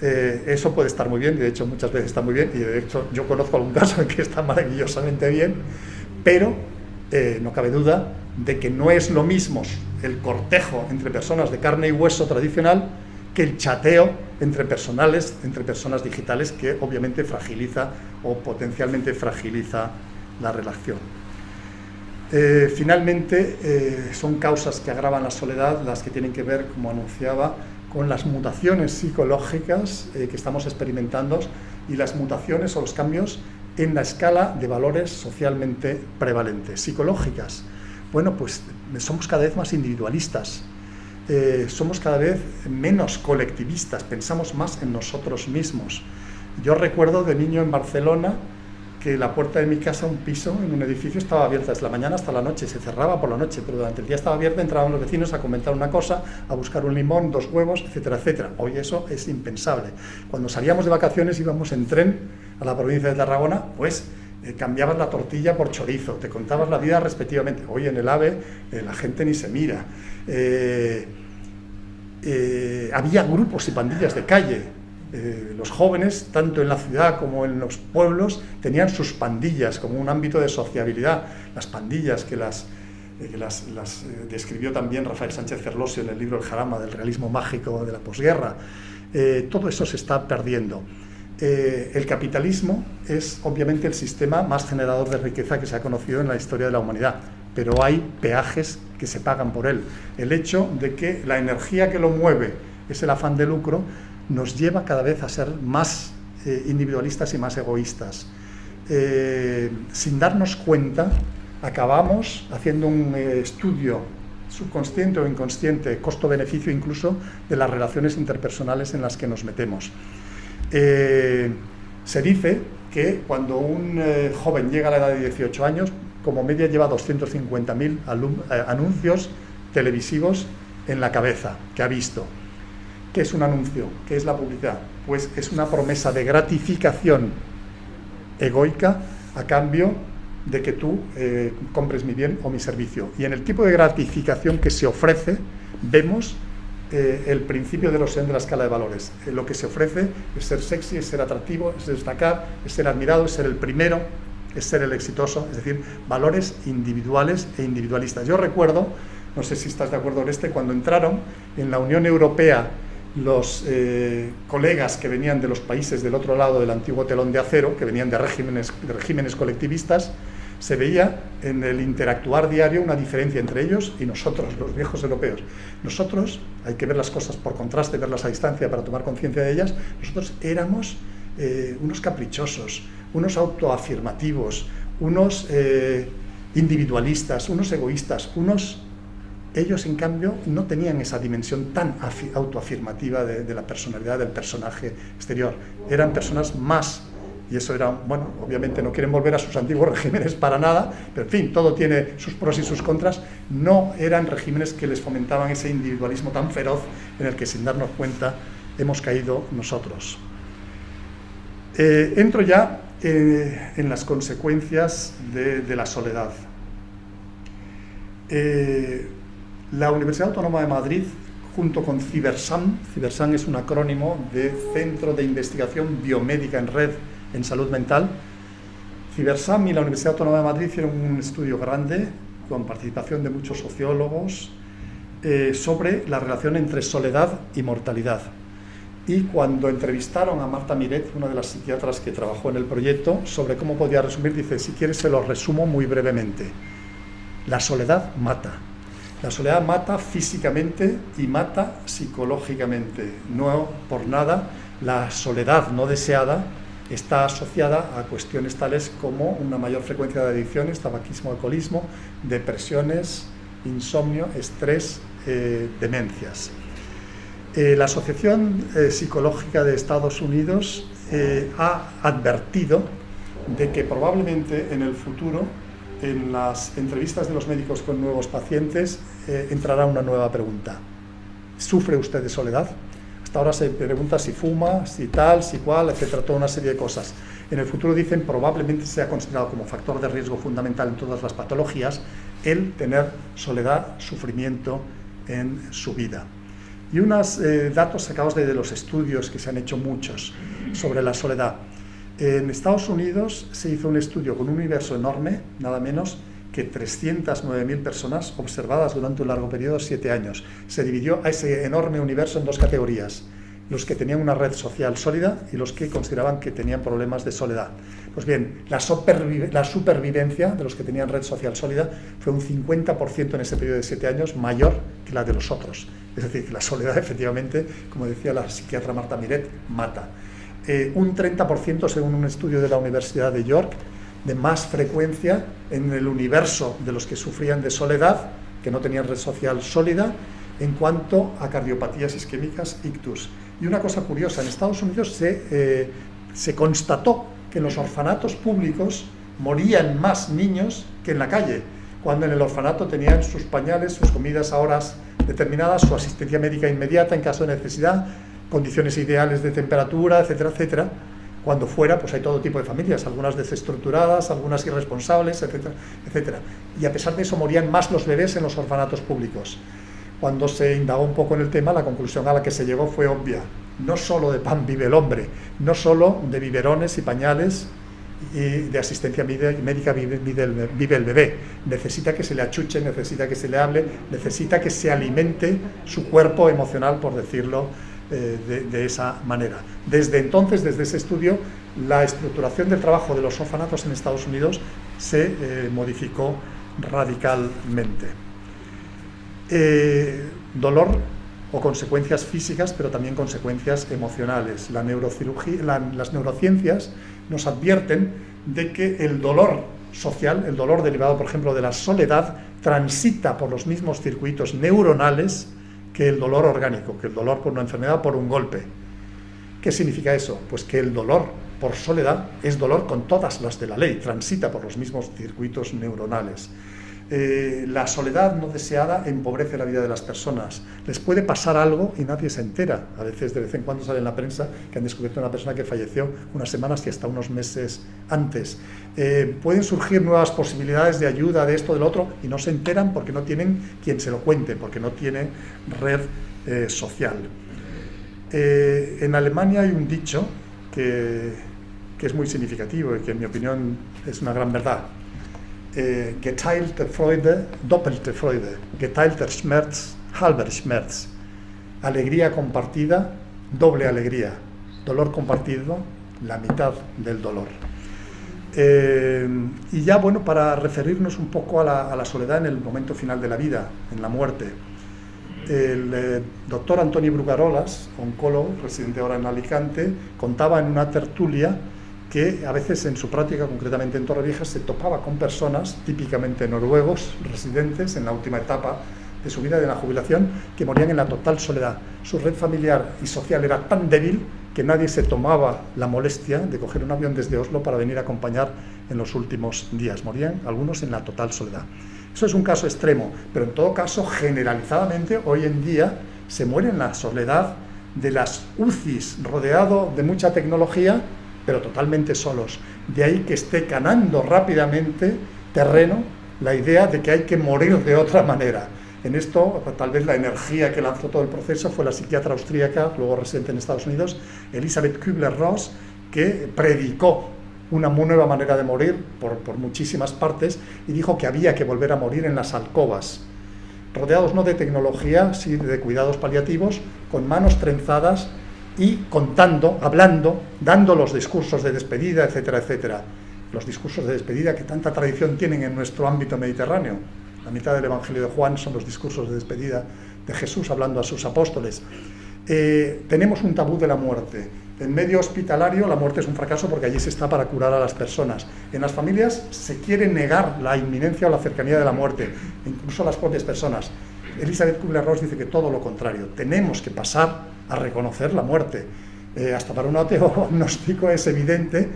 Eso puede estar muy bien, y de hecho muchas veces está muy bien, y de hecho yo conozco algún caso en que está maravillosamente bien, pero no cabe duda de que no es lo mismo el cortejo entre personas de carne y hueso tradicional que el chateo entre personas digitales, que obviamente fragiliza o potencialmente fragiliza la relación. Finalmente, son causas que agravan la soledad las que tienen que ver, como anunciaba, con las mutaciones psicológicas que estamos experimentando, y las mutaciones o los cambios en la escala de valores socialmente prevalentes. Psicológicas, bueno, pues somos cada vez más individualistas, somos cada vez menos colectivistas, pensamos más en nosotros mismos. Yo recuerdo de niño en Barcelona que la puerta de mi casa, un piso en un edificio, estaba abierta desde la mañana hasta la noche, se cerraba por la noche, pero durante el día estaba abierta, entraban los vecinos a comentar una cosa, a buscar un limón, 2 huevos, etcétera, etcétera. Hoy eso es impensable. Cuando salíamos de vacaciones íbamos en tren a la provincia de Tarragona, pues cambiabas la tortilla por chorizo, te contabas la vida respectivamente. Hoy en el AVE la gente ni se mira. Había grupos y pandillas de calle. Los jóvenes, tanto en la ciudad como en los pueblos, tenían sus pandillas como un ámbito de sociabilidad. Las pandillas que las que las describió también Rafael Sánchez Ferlosio en el libro El Jarama, del realismo mágico de la posguerra. Todo eso se está perdiendo. El capitalismo es obviamente el sistema más generador de riqueza que se ha conocido en la historia de la humanidad, pero hay peajes que se pagan por él. El hecho de que la energía que lo mueve es el afán de lucro nos lleva cada vez a ser más individualistas y más egoístas. Sin darnos cuenta, acabamos haciendo un estudio subconsciente o inconsciente, costo-beneficio incluso, de las relaciones interpersonales en las que nos metemos. Se dice que cuando un joven llega a la edad de 18 años, como media lleva 250.000 anuncios televisivos en la cabeza que ha visto. ¿Qué es un anuncio? ¿Qué es la publicidad? Pues es una promesa de gratificación egoica a cambio de que tú compres mi bien o mi servicio. Y en el tipo de gratificación que se ofrece, vemos el principio de erosión de la escala de valores. Lo que se ofrece es ser sexy, es ser atractivo, es destacar, es ser admirado, es ser el primero, es ser el exitoso, es decir, valores individuales e individualistas. Yo recuerdo, no sé si estás de acuerdo, Oreste, cuando entraron en la Unión Europea los colegas que venían de los países del otro lado del antiguo telón de acero, que venían de regímenes colectivistas, se veía en el interactuar diario una diferencia entre ellos y nosotros, los viejos europeos. Nosotros, hay que ver las cosas por contraste, verlas a distancia para tomar conciencia de ellas, nosotros éramos unos caprichosos, unos autoafirmativos, unos individualistas, unos egoístas, Ellos, en cambio, no tenían esa dimensión tan autoafirmativa de la personalidad del personaje exterior. Eran personas más, y eso era, bueno, obviamente no quieren volver a sus antiguos regímenes para nada, pero en fin, todo tiene sus pros y sus contras. No eran regímenes que les fomentaban ese individualismo tan feroz en el que, sin darnos cuenta, hemos caído nosotros. Entro ya en las consecuencias de la soledad. La Universidad Autónoma de Madrid, junto con Cibersam es un acrónimo de Centro de Investigación Biomédica en Red en Salud Mental. Cibersam y la Universidad Autónoma de Madrid hicieron un estudio grande, con participación de muchos sociólogos, sobre la relación entre soledad y mortalidad. Y cuando entrevistaron a Marta Miret, una de las psiquiatras que trabajó en el proyecto, sobre cómo podía resumir, dice, si quieres se lo resumo muy brevemente. La soledad mata. La soledad mata físicamente y mata psicológicamente. No por nada, la soledad no deseada está asociada a cuestiones tales como una mayor frecuencia de adicciones, tabaquismo, alcoholismo, depresiones, insomnio, estrés, demencias. La Asociación Psicológica de Estados Unidos ha advertido de que probablemente en el futuro, en las entrevistas de los médicos con nuevos pacientes, entrará una nueva pregunta. ¿Sufre usted de soledad? Hasta ahora se pregunta si fuma, si tal, si cual, etcétera, toda una serie de cosas. En el futuro, dicen, probablemente sea considerado como factor de riesgo fundamental en todas las patologías el tener soledad, sufrimiento en su vida. Y unos datos sacados de los estudios, que se han hecho muchos, sobre la soledad. En Estados Unidos se hizo un estudio con un universo enorme, nada menos que 309.000 personas observadas durante un largo periodo, 7 años. Se dividió a ese enorme universo en dos categorías: los que tenían una red social sólida y los que consideraban que tenían problemas de soledad. Pues bien, la supervivencia de los que tenían red social sólida fue un 50% en ese periodo de 7 años mayor que la de los otros. Es decir, que la soledad, efectivamente, como decía la psiquiatra Marta Miret, mata. Un 30%, según un estudio de la Universidad de York, de más frecuencia en el universo de los que sufrían de soledad, que no tenían red social sólida, en cuanto a cardiopatías isquémicas, ictus. Y una cosa curiosa, en Estados Unidos se constató que en los orfanatos públicos morían más niños que en la calle, cuando en el orfanato tenían sus pañales, sus comidas a horas determinadas, su asistencia médica inmediata en caso de necesidad, condiciones ideales de temperatura, etcétera, etcétera. Cuando fuera, pues hay todo tipo de familias, algunas desestructuradas, algunas irresponsables, etcétera, etcétera. Y a pesar de eso morían más los bebés en los orfanatos públicos. Cuando se indagó un poco en el tema, la conclusión a la que se llegó fue obvia. No solo de pan vive el hombre, no solo de biberones y pañales y de asistencia médica vive el bebé. Necesita que se le achuche, necesita que se le hable, necesita que se alimente su cuerpo emocional, por decirlo de esa manera. Desde entonces, desde ese estudio, la estructuración del trabajo de los orfanatos en Estados Unidos se modificó radicalmente. Dolor o consecuencias físicas, pero también consecuencias emocionales. Las neurociencias nos advierten de que el dolor social, el dolor derivado, por ejemplo, de la soledad, transita por los mismos circuitos neuronales que el dolor orgánico, que el dolor por una enfermedad, por un golpe. ¿Qué significa eso? Pues que el dolor por soledad es dolor con todas las de la ley, transita por los mismos circuitos neuronales. La soledad no deseada empobrece la vida de las personas. Les puede pasar algo y nadie se entera. A veces, de vez en cuando sale en la prensa que han descubierto una persona que falleció unas semanas y hasta unos meses antes. Pueden surgir nuevas posibilidades de ayuda, de esto, del otro, y no se enteran porque no tienen quien se lo cuente, porque no tienen red social. En Alemania hay un dicho que es muy significativo y que, en mi opinión, es una gran verdad. Geteilte Freude, doppelte Freude. Geteilter Schmerz, halber Schmerz. Alegría compartida, doble alegría. Dolor compartido, la mitad del dolor. Y ya, bueno, para referirnos un poco a la soledad en el momento final de la vida, en la muerte. El doctor Antoni Brugarolas, oncólogo, residente ahora en Alicante, contaba en una tertulia que a veces en su práctica, concretamente en Torrevieja, se topaba con personas, típicamente noruegos, residentes en la última etapa de su vida, de la jubilación, que morían en la total soledad. Su red familiar y social era tan débil que nadie se tomaba la molestia de coger un avión desde Oslo para venir a acompañar en los últimos días. Morían algunos en la total soledad. Eso es un caso extremo, pero en todo caso, generalizadamente, hoy en día se muere en la soledad de las UCIs, rodeado de mucha tecnología, pero totalmente solos. De ahí que esté ganando rápidamente terreno la idea de que hay que morir de otra manera. En esto, tal vez la energía que lanzó todo el proceso fue la psiquiatra austríaca, luego residente en Estados Unidos, Elisabeth Kübler-Ross, que predicó una nueva manera de morir por muchísimas partes y dijo que había que volver a morir en las alcobas, rodeados no de tecnología, sino de cuidados paliativos, con manos trenzadas y contando, hablando, dando los discursos de despedida, etcétera, etcétera. Los discursos de despedida que tanta tradición tienen en nuestro ámbito mediterráneo. La mitad del Evangelio de Juan son los discursos de despedida de Jesús hablando a sus apóstoles. Tenemos un tabú de la muerte. En medio hospitalario la muerte es un fracaso porque allí se está para curar a las personas. En las familias se quiere negar la inminencia o la cercanía de la muerte, incluso a las propias personas. Elisabeth Kübler-Ross dice que todo lo contrario. Tenemos que pasar a reconocer la muerte. Hasta para un ateo agnóstico es evidente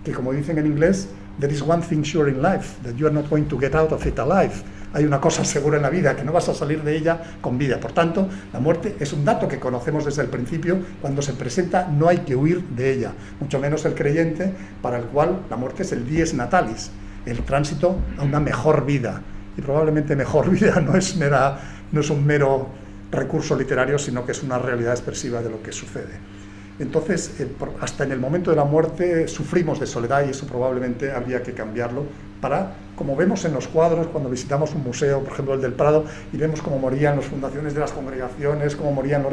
que, como dicen en inglés, there is one thing sure in life, that you are not going to get out of it alive. Hay una cosa segura en la vida, que no vas a salir de ella con vida. Por tanto, la muerte es un dato que conocemos desde el principio. Cuando se presenta, no hay que huir de ella, mucho menos el creyente, para el cual la muerte es el dies natalis, el tránsito a una mejor vida. Y probablemente mejor vida no es un mero recurso literario, sino que es una realidad expresiva de lo que sucede. Entonces, hasta en el momento de la muerte sufrimos de soledad y eso probablemente habría que cambiarlo para, como vemos en los cuadros, cuando visitamos un museo, por ejemplo el del Prado, y vemos cómo morían las fundaciones de las congregaciones, cómo morían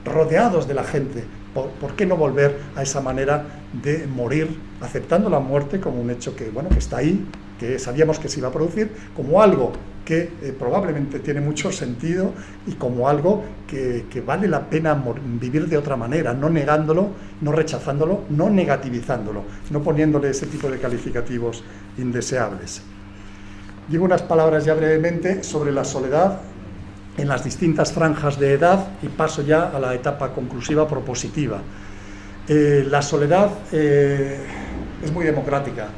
rodeados de la gente. ¿Por qué no volver a esa manera de morir, aceptando la muerte como un hecho que, bueno, que está ahí, que sabíamos que se iba a producir, como algo que probablemente tiene mucho sentido y como algo que vale la pena vivir de otra manera, no negándolo, no rechazándolo, no negativizándolo, no poniéndole ese tipo de calificativos indeseables. Digo unas palabras ya brevemente sobre la soledad en las distintas franjas de edad y paso ya a la etapa conclusiva propositiva. La soledad es muy democrática,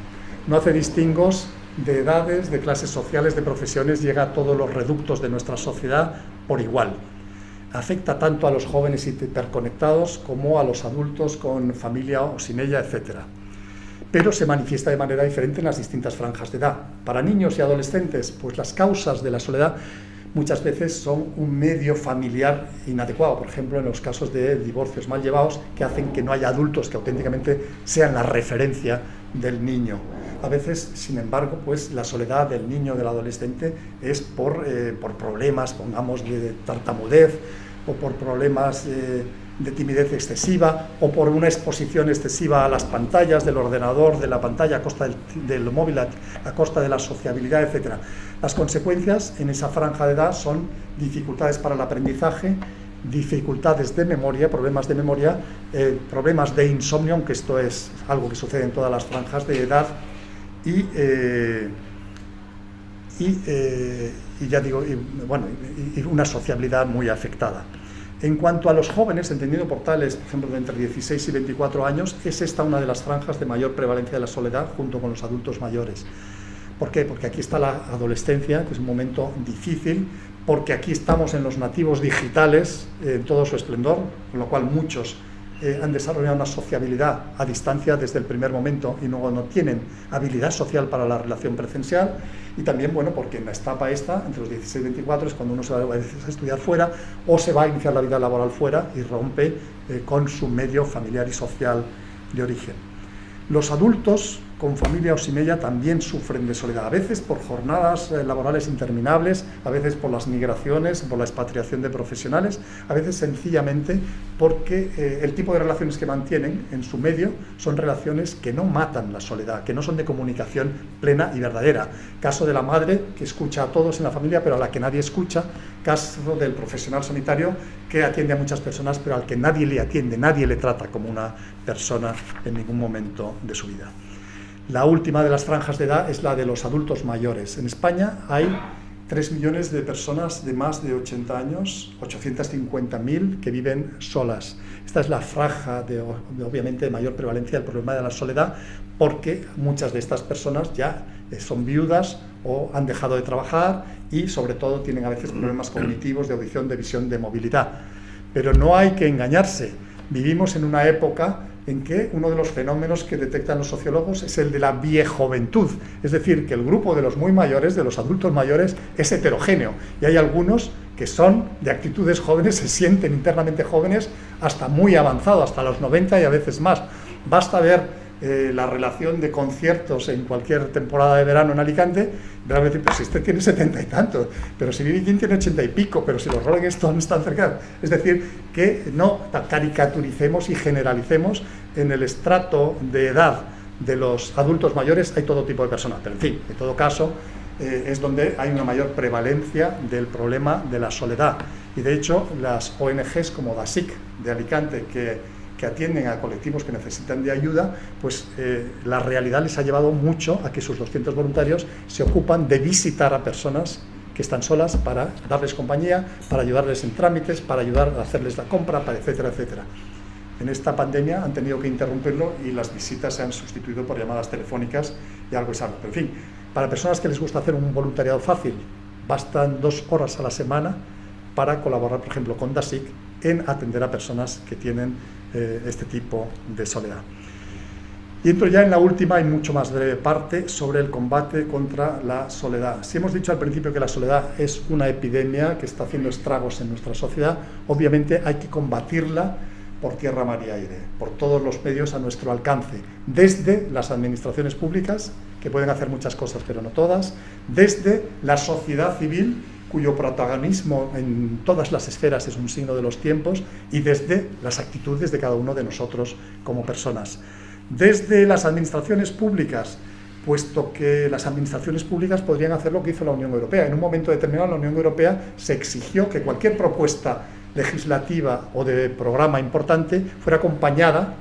no hace distingos de edades, de clases sociales, de profesiones, llega a todos los reductos de nuestra sociedad por igual. Afecta tanto a los jóvenes hiperconectados como a los adultos con familia o sin ella, etc. Pero se manifiesta de manera diferente en las distintas franjas de edad. Para niños y adolescentes, pues las causas de la soledad muchas veces son un medio familiar inadecuado, por ejemplo en los casos de divorcios mal llevados que hacen que no haya adultos que auténticamente sean la referencia del niño. A veces, sin embargo, pues la soledad del niño o del adolescente es por problemas, pongamos, de tartamudez, o por problemas de timidez excesiva, o por una exposición excesiva a las pantallas del ordenador, de la pantalla a costa del móvil, a costa de la sociabilidad, etc. Las consecuencias en esa franja de edad son dificultades para el aprendizaje, dificultades de memoria, problemas de memoria, problemas de insomnio, aunque esto es algo que sucede en todas las franjas de edad, y ya digo, y una sociabilidad muy afectada. En cuanto a los jóvenes, entendido por tales, por ejemplo, de entre 16 y 24 años, es esta una de las franjas de mayor prevalencia de la soledad junto con los adultos mayores. ¿Por qué? Porque aquí está la adolescencia, que es un momento difícil, porque aquí estamos en los nativos digitales en todo su esplendor, con lo cual muchos han desarrollado una sociabilidad a distancia desde el primer momento y luego no tienen habilidad social para la relación presencial, y también, bueno, porque en la etapa esta, entre los 16 y 24, es cuando uno se va a estudiar fuera o se va a iniciar la vida laboral fuera y rompe con su medio familiar y social de origen. Los adultos con familia o sin ella también sufren de soledad, a veces por jornadas laborales interminables, a veces por las migraciones, por la expatriación de profesionales, a veces sencillamente porque el tipo de relaciones que mantienen en su medio son relaciones que no matan la soledad, que no son de comunicación plena y verdadera. Caso de la madre que escucha a todos en la familia pero a la que nadie escucha, caso del profesional sanitario que atiende a muchas personas pero al que nadie le atiende, nadie le trata como una persona en ningún momento de su vida. La última de las franjas de edad es la de los adultos mayores. En España hay 3 millones de personas de más de 80 años, 850.000 que viven solas. Esta es la franja obviamente de mayor prevalencia del problema de la soledad, porque muchas de estas personas ya son viudas o han dejado de trabajar y sobre todo tienen a veces problemas cognitivos, de audición, de visión, de movilidad. Pero no hay que engañarse. Vivimos en una época en que uno de los fenómenos que detectan los sociólogos es el de la viejoventud, es decir, que el grupo de los muy mayores, de los adultos mayores, es heterogéneo, y hay algunos que son de actitudes jóvenes, se sienten internamente jóvenes hasta muy avanzado, hasta los 90 y a veces más. Basta ver la relación de conciertos en cualquier temporada de verano en Alicante, y decir, pues si este tiene 70 y tantos, pero si B.B. King tiene 80 y pico, pero si los Rolling Stones están cerca. Es decir, que no caricaturicemos y generalicemos. En el estrato de edad de los adultos mayores hay todo tipo de personas, pero en fin, en todo caso, es donde hay una mayor prevalencia del problema de la soledad. Y de hecho, las ONGs como DASIC de Alicante, que atienden a colectivos que necesitan de ayuda, pues la realidad les ha llevado mucho a que sus 200 voluntarios se ocupan de visitar a personas que están solas para darles compañía, para ayudarles en trámites, para ayudar a hacerles la compra, para etcétera, etcétera. En esta pandemia han tenido que interrumpirlo y las visitas se han sustituido por llamadas telefónicas y algo es algo. Pero en fin, para personas que les gusta hacer un voluntariado fácil, bastan 2 horas a la semana para colaborar, por ejemplo, con DASIC en atender a personas que tienen este tipo de soledad. Y entro ya en la última y mucho más breve parte sobre el combate contra la soledad. Si hemos dicho al principio que la soledad es una epidemia que está haciendo estragos en nuestra sociedad, obviamente hay que combatirla por tierra, mar y aire, por todos los medios a nuestro alcance, desde las administraciones públicas, que pueden hacer muchas cosas pero no todas, desde la sociedad civil, cuyo protagonismo en todas las esferas es un signo de los tiempos, y desde las actitudes de cada uno de nosotros como personas. Desde las administraciones públicas, puesto que las administraciones públicas podrían hacer lo que hizo la Unión Europea. En un momento determinado la Unión Europea se exigió que cualquier propuesta legislativa o de programa importante fuera acompañada,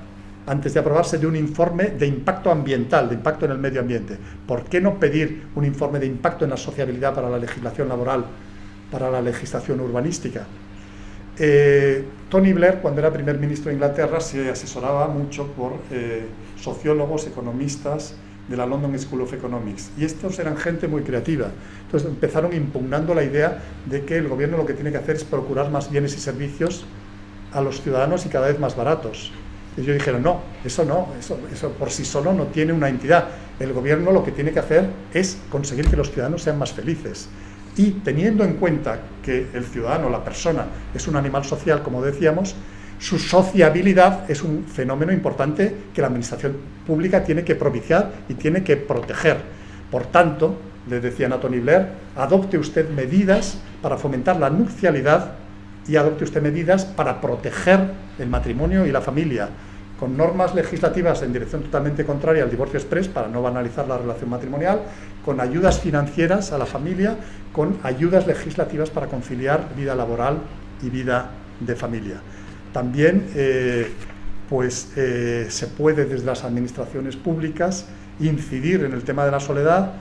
antes de aprobarse, de un informe de impacto ambiental, de impacto en el medio ambiente. ¿Por qué no pedir un informe de impacto en la sociabilidad para la legislación laboral, para la legislación urbanística? Tony Blair, cuando era primer ministro de Inglaterra, se asesoraba mucho por sociólogos, economistas de la London School of Economics, y estos eran gente muy creativa. Entonces empezaron impugnando la idea de que el gobierno lo que tiene que hacer es procurar más bienes y servicios a los ciudadanos y cada vez más baratos. Y ellos dijeron, no, eso por sí solo no tiene una entidad. El gobierno lo que tiene que hacer es conseguir que los ciudadanos sean más felices. Y teniendo en cuenta que el ciudadano, la persona, es un animal social, como decíamos, Su sociabilidad es un fenómeno importante que la administración pública tiene que propiciar y tiene que proteger. Por tanto, le decían a Tony Blair, adopte usted medidas para fomentar la nupcialidad y adopte usted medidas para proteger el matrimonio y la familia, con normas legislativas en dirección totalmente contraria al divorcio exprés para no banalizar la relación matrimonial, con ayudas financieras a la familia, con ayudas legislativas para conciliar vida laboral y vida de familia. También se puede desde las administraciones públicas incidir en el tema de la soledad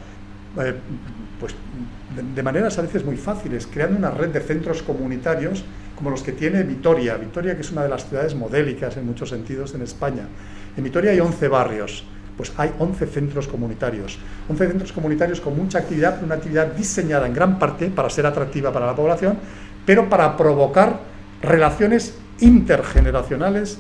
de maneras a veces muy fáciles, creando una red de centros comunitarios como los que tiene Vitoria, que es una de las ciudades modélicas en muchos sentidos en España. En Vitoria hay 11 barrios, pues hay 11 centros comunitarios. 11 centros comunitarios con mucha actividad, pero una actividad diseñada en gran parte para ser atractiva para la población, pero para provocar relaciones intergeneracionales,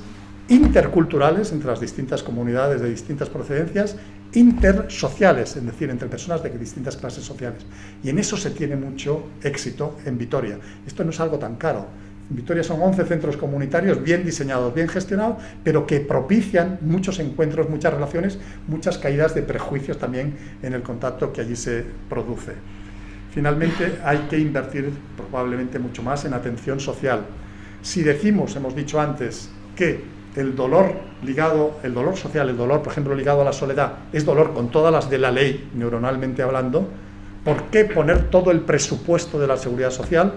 interculturales entre las distintas comunidades de distintas procedencias, intersociales, es decir, entre personas de distintas clases sociales. Y en eso se tiene mucho éxito en Vitoria. Esto no es algo tan caro. En Vitoria son 11 centros comunitarios bien diseñados, bien gestionados, pero que propician muchos encuentros, muchas relaciones, muchas caídas de prejuicios también en el contacto que allí se produce. Finalmente, hay que invertir probablemente mucho más en atención social. Si decimos, hemos dicho antes, que el dolor social, el dolor, por ejemplo, ligado a la soledad, es dolor con todas las de la ley, neuronalmente hablando, ¿por qué poner todo el presupuesto de la seguridad social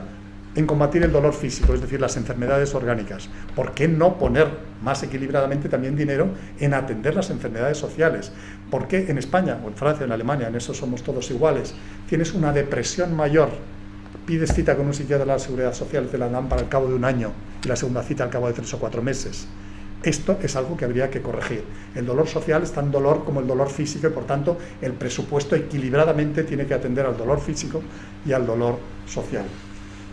en combatir el dolor físico, es decir, las enfermedades orgánicas? ¿Por qué no poner más equilibradamente también dinero en atender las enfermedades sociales? ¿Por qué en España, o en Francia, o en Alemania, en eso somos todos iguales, tienes una depresión mayor, pides cita con un psiquiatra de la seguridad social, te la dan para el cabo de un año, y la segunda cita al cabo de 3 o 4 meses? Esto es algo que habría que corregir. El dolor social es tan dolor como el dolor físico y, por tanto, el presupuesto equilibradamente tiene que atender al dolor físico y al dolor social.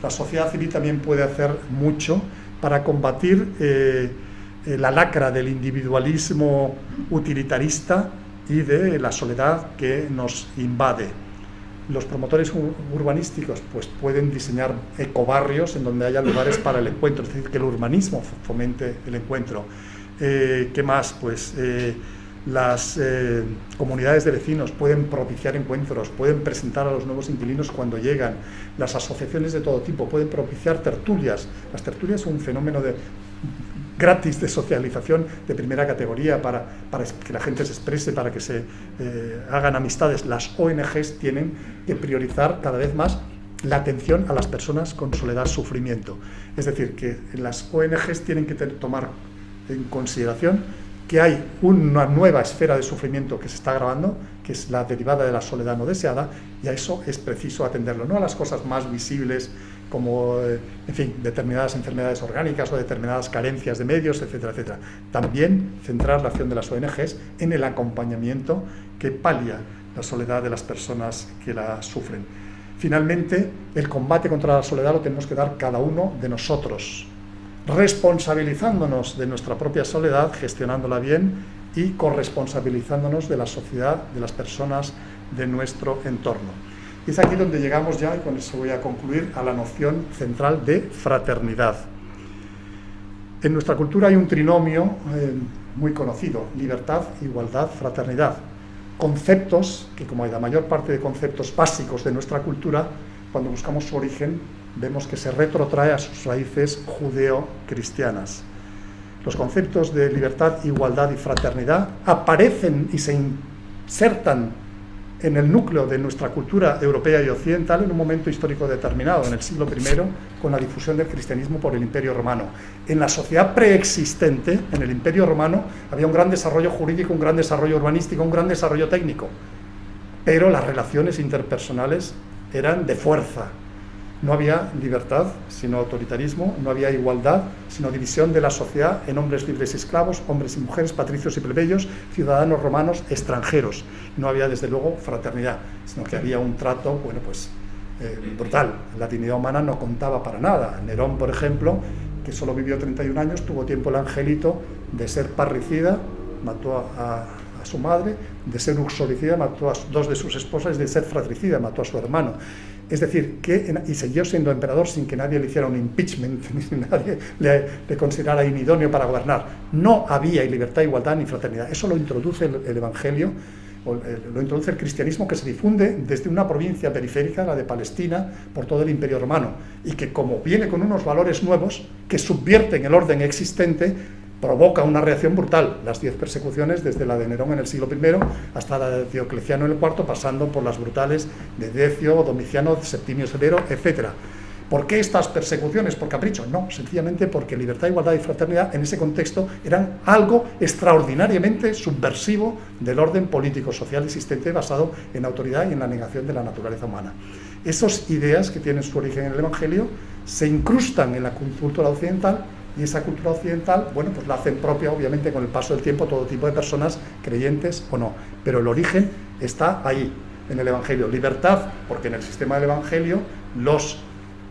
La sociedad civil también puede hacer mucho para combatir la lacra del individualismo utilitarista y de la soledad que nos invade. Los promotores urbanísticos pues pueden diseñar ecobarrios en donde haya lugares para el encuentro, es decir, que el urbanismo fomente el encuentro. ¿Qué más? Pues las comunidades de vecinos pueden propiciar encuentros, pueden presentar a los nuevos inquilinos cuando llegan. Las asociaciones de todo tipo pueden propiciar tertulias. Las tertulias son un fenómeno gratis de socialización de primera categoría para que la gente se exprese, para que se hagan amistades. Las ONGs tienen que priorizar cada vez más la atención a las personas con soledad, sufrimiento. Es decir, que las ONGs tienen que tomar en consideración que hay una nueva esfera de sufrimiento que se está agravando, que es la derivada de la soledad no deseada, y a eso es preciso atenderlo, no a las cosas más visibles como, en fin, determinadas enfermedades orgánicas o determinadas carencias de medios, etcétera, etcétera. También centrar la acción de las ONGs en el acompañamiento que palia la soledad de las personas que la sufren. Finalmente, el combate contra la soledad lo tenemos que dar cada uno de nosotros, responsabilizándonos de nuestra propia soledad, gestionándola bien y corresponsabilizándonos de la sociedad, de las personas de nuestro entorno. Y es aquí donde llegamos ya, y con eso voy a concluir, a la noción central de fraternidad. En nuestra cultura hay un trinomio muy conocido: libertad, igualdad, fraternidad. Conceptos que, como hay la mayor parte de conceptos básicos de nuestra cultura, cuando buscamos su origen, vemos que se retrotrae a sus raíces judeo-cristianas. Los conceptos de libertad, igualdad y fraternidad aparecen y se insertan en el núcleo de nuestra cultura europea y occidental en un momento histórico determinado, en el siglo I, con la difusión del cristianismo por el Imperio Romano. En la sociedad preexistente, en el Imperio Romano, había un gran desarrollo jurídico, un gran desarrollo urbanístico, un gran desarrollo técnico, pero las relaciones interpersonales eran de fuerza. No había libertad, sino autoritarismo; no había igualdad, sino división de la sociedad en hombres libres y esclavos, hombres y mujeres, patricios y plebeyos, ciudadanos romanos, extranjeros. No había, desde luego, fraternidad, sino que había un trato, brutal. La dignidad humana no contaba para nada. Nerón, por ejemplo, que solo vivió 31 años, tuvo tiempo el angelito de ser parricida, mató a su madre; de ser uxoricida, mató a 2 de sus esposas; y de ser fratricida, mató a su hermano. Es decir, y siguió siendo emperador sin que nadie le hiciera un impeachment, ni nadie le considerara inidóneo para gobernar. No había libertad, igualdad ni fraternidad. Eso lo introduce el Evangelio, lo introduce el cristianismo, que se difunde desde una provincia periférica, la de Palestina, por todo el Imperio Romano, y que, como viene con unos valores nuevos que subvierten el orden existente, provoca una reacción brutal. Las 10 persecuciones, desde la de Nerón en el siglo I hasta la de Diocleciano en el IV, pasando por las brutales de Decio, Domiciano, Septimio Severo, etc. ¿Por qué estas persecuciones? ¿Por capricho? No, sencillamente porque libertad, igualdad y fraternidad en ese contexto eran algo extraordinariamente subversivo del orden político-social existente, basado en autoridad y en la negación de la naturaleza humana. Esas ideas, que tienen su origen en el Evangelio, se incrustan en la cultura occidental, y esa cultura occidental, bueno, pues la hacen propia, obviamente, con el paso del tiempo, todo tipo de personas, creyentes o no. Pero el origen está ahí, en el Evangelio. Libertad, porque en el sistema del Evangelio, los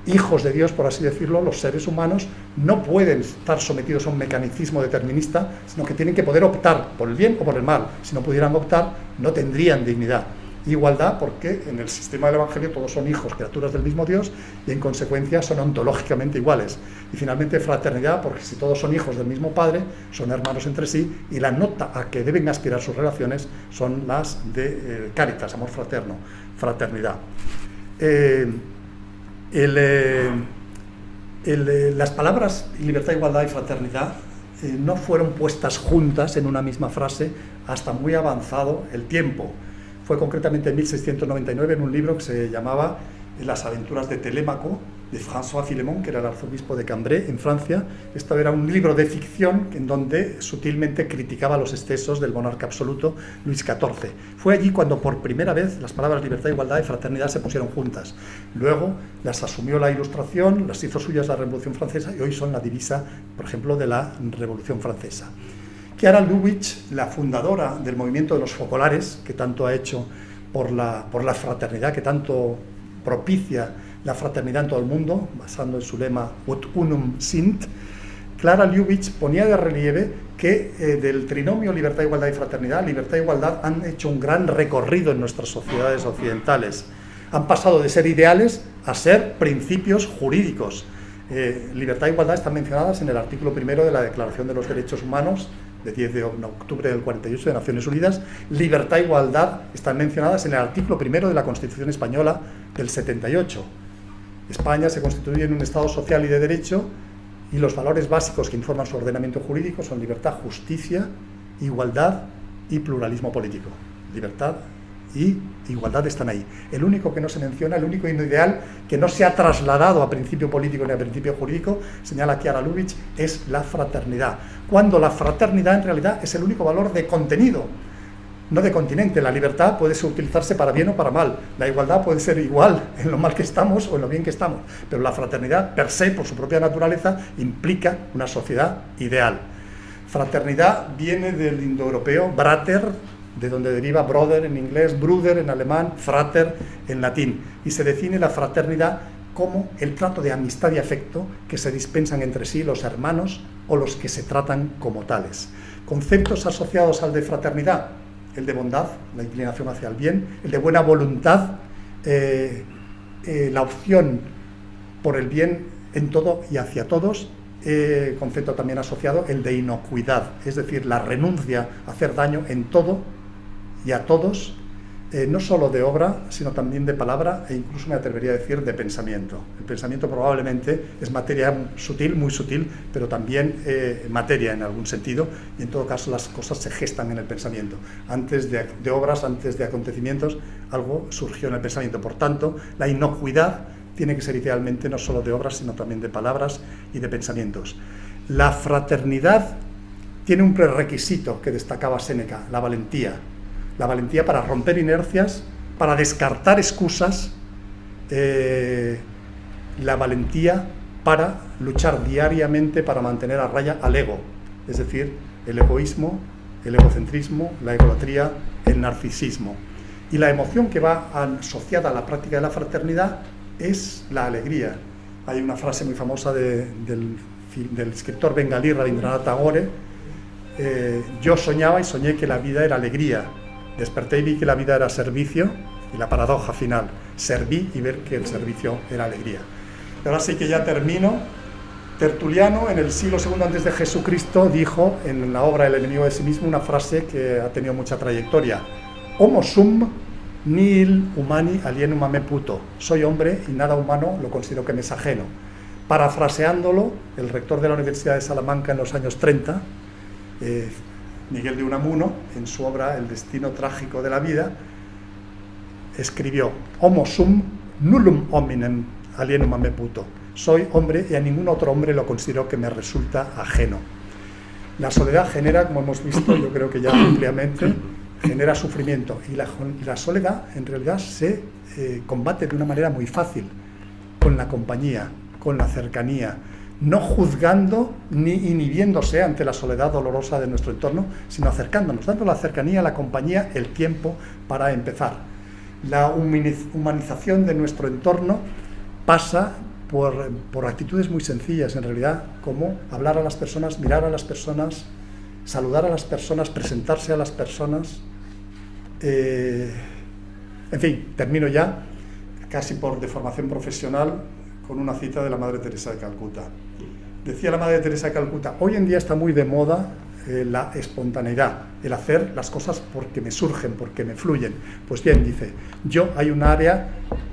hijos de Dios, por así decirlo, los seres humanos, no pueden estar sometidos a un mecanicismo determinista, sino que tienen que poder optar por el bien o por el mal. Si no pudieran optar, no tendrían dignidad. Igualdad, porque en el sistema del Evangelio todos son hijos, criaturas del mismo Dios, y en consecuencia son ontológicamente iguales. Y finalmente fraternidad, porque si todos son hijos del mismo Padre, son hermanos entre sí, y la nota a que deben aspirar sus relaciones son las de caritas, amor fraterno, fraternidad. Las palabras libertad, igualdad y fraternidad no fueron puestas juntas en una misma frase hasta muy avanzado el tiempo. Fue concretamente en 1699 en un libro que se llamaba Las aventuras de Telémaco, de François Philémon, que era el arzobispo de Cambrai, en Francia. Esto era un libro de ficción en donde sutilmente criticaba los excesos del monarca absoluto Luis XIV. Fue allí cuando por primera vez las palabras libertad, igualdad y fraternidad se pusieron juntas. Luego las asumió la Ilustración, las hizo suyas la Revolución Francesa, y hoy son la divisa, por ejemplo, de la Revolución Francesa. Chiara Lubich, la fundadora del movimiento de los focolares, que tanto ha hecho por la fraternidad, que tanto propicia la fraternidad en todo el mundo, basando en su lema Ut unum sint, Chiara Lubich ponía de relieve que del trinomio libertad, igualdad y fraternidad, libertad e igualdad han hecho un gran recorrido en nuestras sociedades occidentales. Han pasado de ser ideales a ser principios jurídicos. Libertad e igualdad están mencionadas en el artículo 1 de la Declaración de los Derechos Humanos de 10 de octubre del 48 de Naciones Unidas. Libertad e igualdad están mencionadas en el artículo 1 de la Constitución Española del 78. España se constituye en un Estado social y de derecho, y los valores básicos que informan su ordenamiento jurídico son libertad, justicia, igualdad y pluralismo político. Libertad y igualdad están ahí. El único que no se menciona, el único ideal que no se ha trasladado a principio político ni a principio jurídico, señala Chiara Lubich, es la fraternidad. Cuando la fraternidad en realidad es el único valor de contenido, no de continente. La libertad puede utilizarse para bien o para mal. La igualdad puede ser igual en lo mal que estamos o en lo bien que estamos. Pero la fraternidad, per se, por su propia naturaleza, implica una sociedad ideal. Fraternidad viene del indoeuropeo brater, de donde deriva brother en inglés, bruder en alemán, frater en latín. Y se define la fraternidad como el trato de amistad y afecto que se dispensan entre sí los hermanos o los que se tratan como tales. Conceptos asociados al de fraternidad: el de bondad, la inclinación hacia el bien; el de buena voluntad, la opción por el bien en todo y hacia todos; concepto también asociado el de inocuidad, es decir, la renuncia a hacer daño en todo y a todos, no solo de obra, sino también de palabra, e incluso me atrevería a decir de pensamiento. El pensamiento probablemente es materia sutil, muy sutil, pero también materia en algún sentido, y en todo caso las cosas se gestan en el pensamiento. Antes de obras, antes de acontecimientos, algo surgió en el pensamiento. Por tanto, la inocuidad tiene que ser idealmente no solo de obras, sino también de palabras y de pensamientos. La fraternidad tiene un prerequisito que destacaba Séneca: la valentía. La valentía para romper inercias, para descartar excusas, la valentía para luchar diariamente para mantener a raya al ego, es decir, el egoísmo, el egocentrismo, la egolatría, el narcisismo. Y la emoción que va asociada a la práctica de la fraternidad es la alegría. Hay una frase muy famosa del escritor bengalí Rabindranath Tagore: yo soñaba y soñé que la vida era alegría. Desperté y vi que la vida era servicio, Y la paradoja final, serví y ver que el servicio era alegría. Y ahora sí que ya termino. Tertuliano, en el siglo II antes de Jesucristo, dijo en la obra El enemigo de sí mismo una frase que ha tenido mucha trayectoria: Homo sum nihil humani alienum a me puto. Soy hombre y nada humano lo considero que me es ajeno. Parafraseándolo, el rector de la Universidad de Salamanca en los años 30, Miguel de Unamuno, en su obra El destino trágico de la vida, escribió: Homo sum nullum hominem alienum a me puto. Soy hombre y a ningún otro hombre lo considero que me resulta ajeno. La soledad genera, como hemos visto, yo creo que ya ampliamente, genera sufrimiento. Y la soledad en realidad se combate de una manera muy fácil, con la compañía, con la cercanía, no juzgando ni inhibiéndose ante la soledad dolorosa de nuestro entorno, sino acercándonos, dando la cercanía, la compañía, el tiempo para empezar. La humanización de nuestro entorno pasa por actitudes muy sencillas, en realidad, como hablar a las personas, mirar a las personas, saludar a las personas, presentarse a las personas. En fin, termino ya, casi por deformación profesional, con una cita de la Madre Teresa de Calcuta. Decía la Madre Teresa de Calcuta: hoy en día está muy de moda la espontaneidad, el hacer las cosas porque me surgen, porque me fluyen. Pues bien, dice, yo hay un área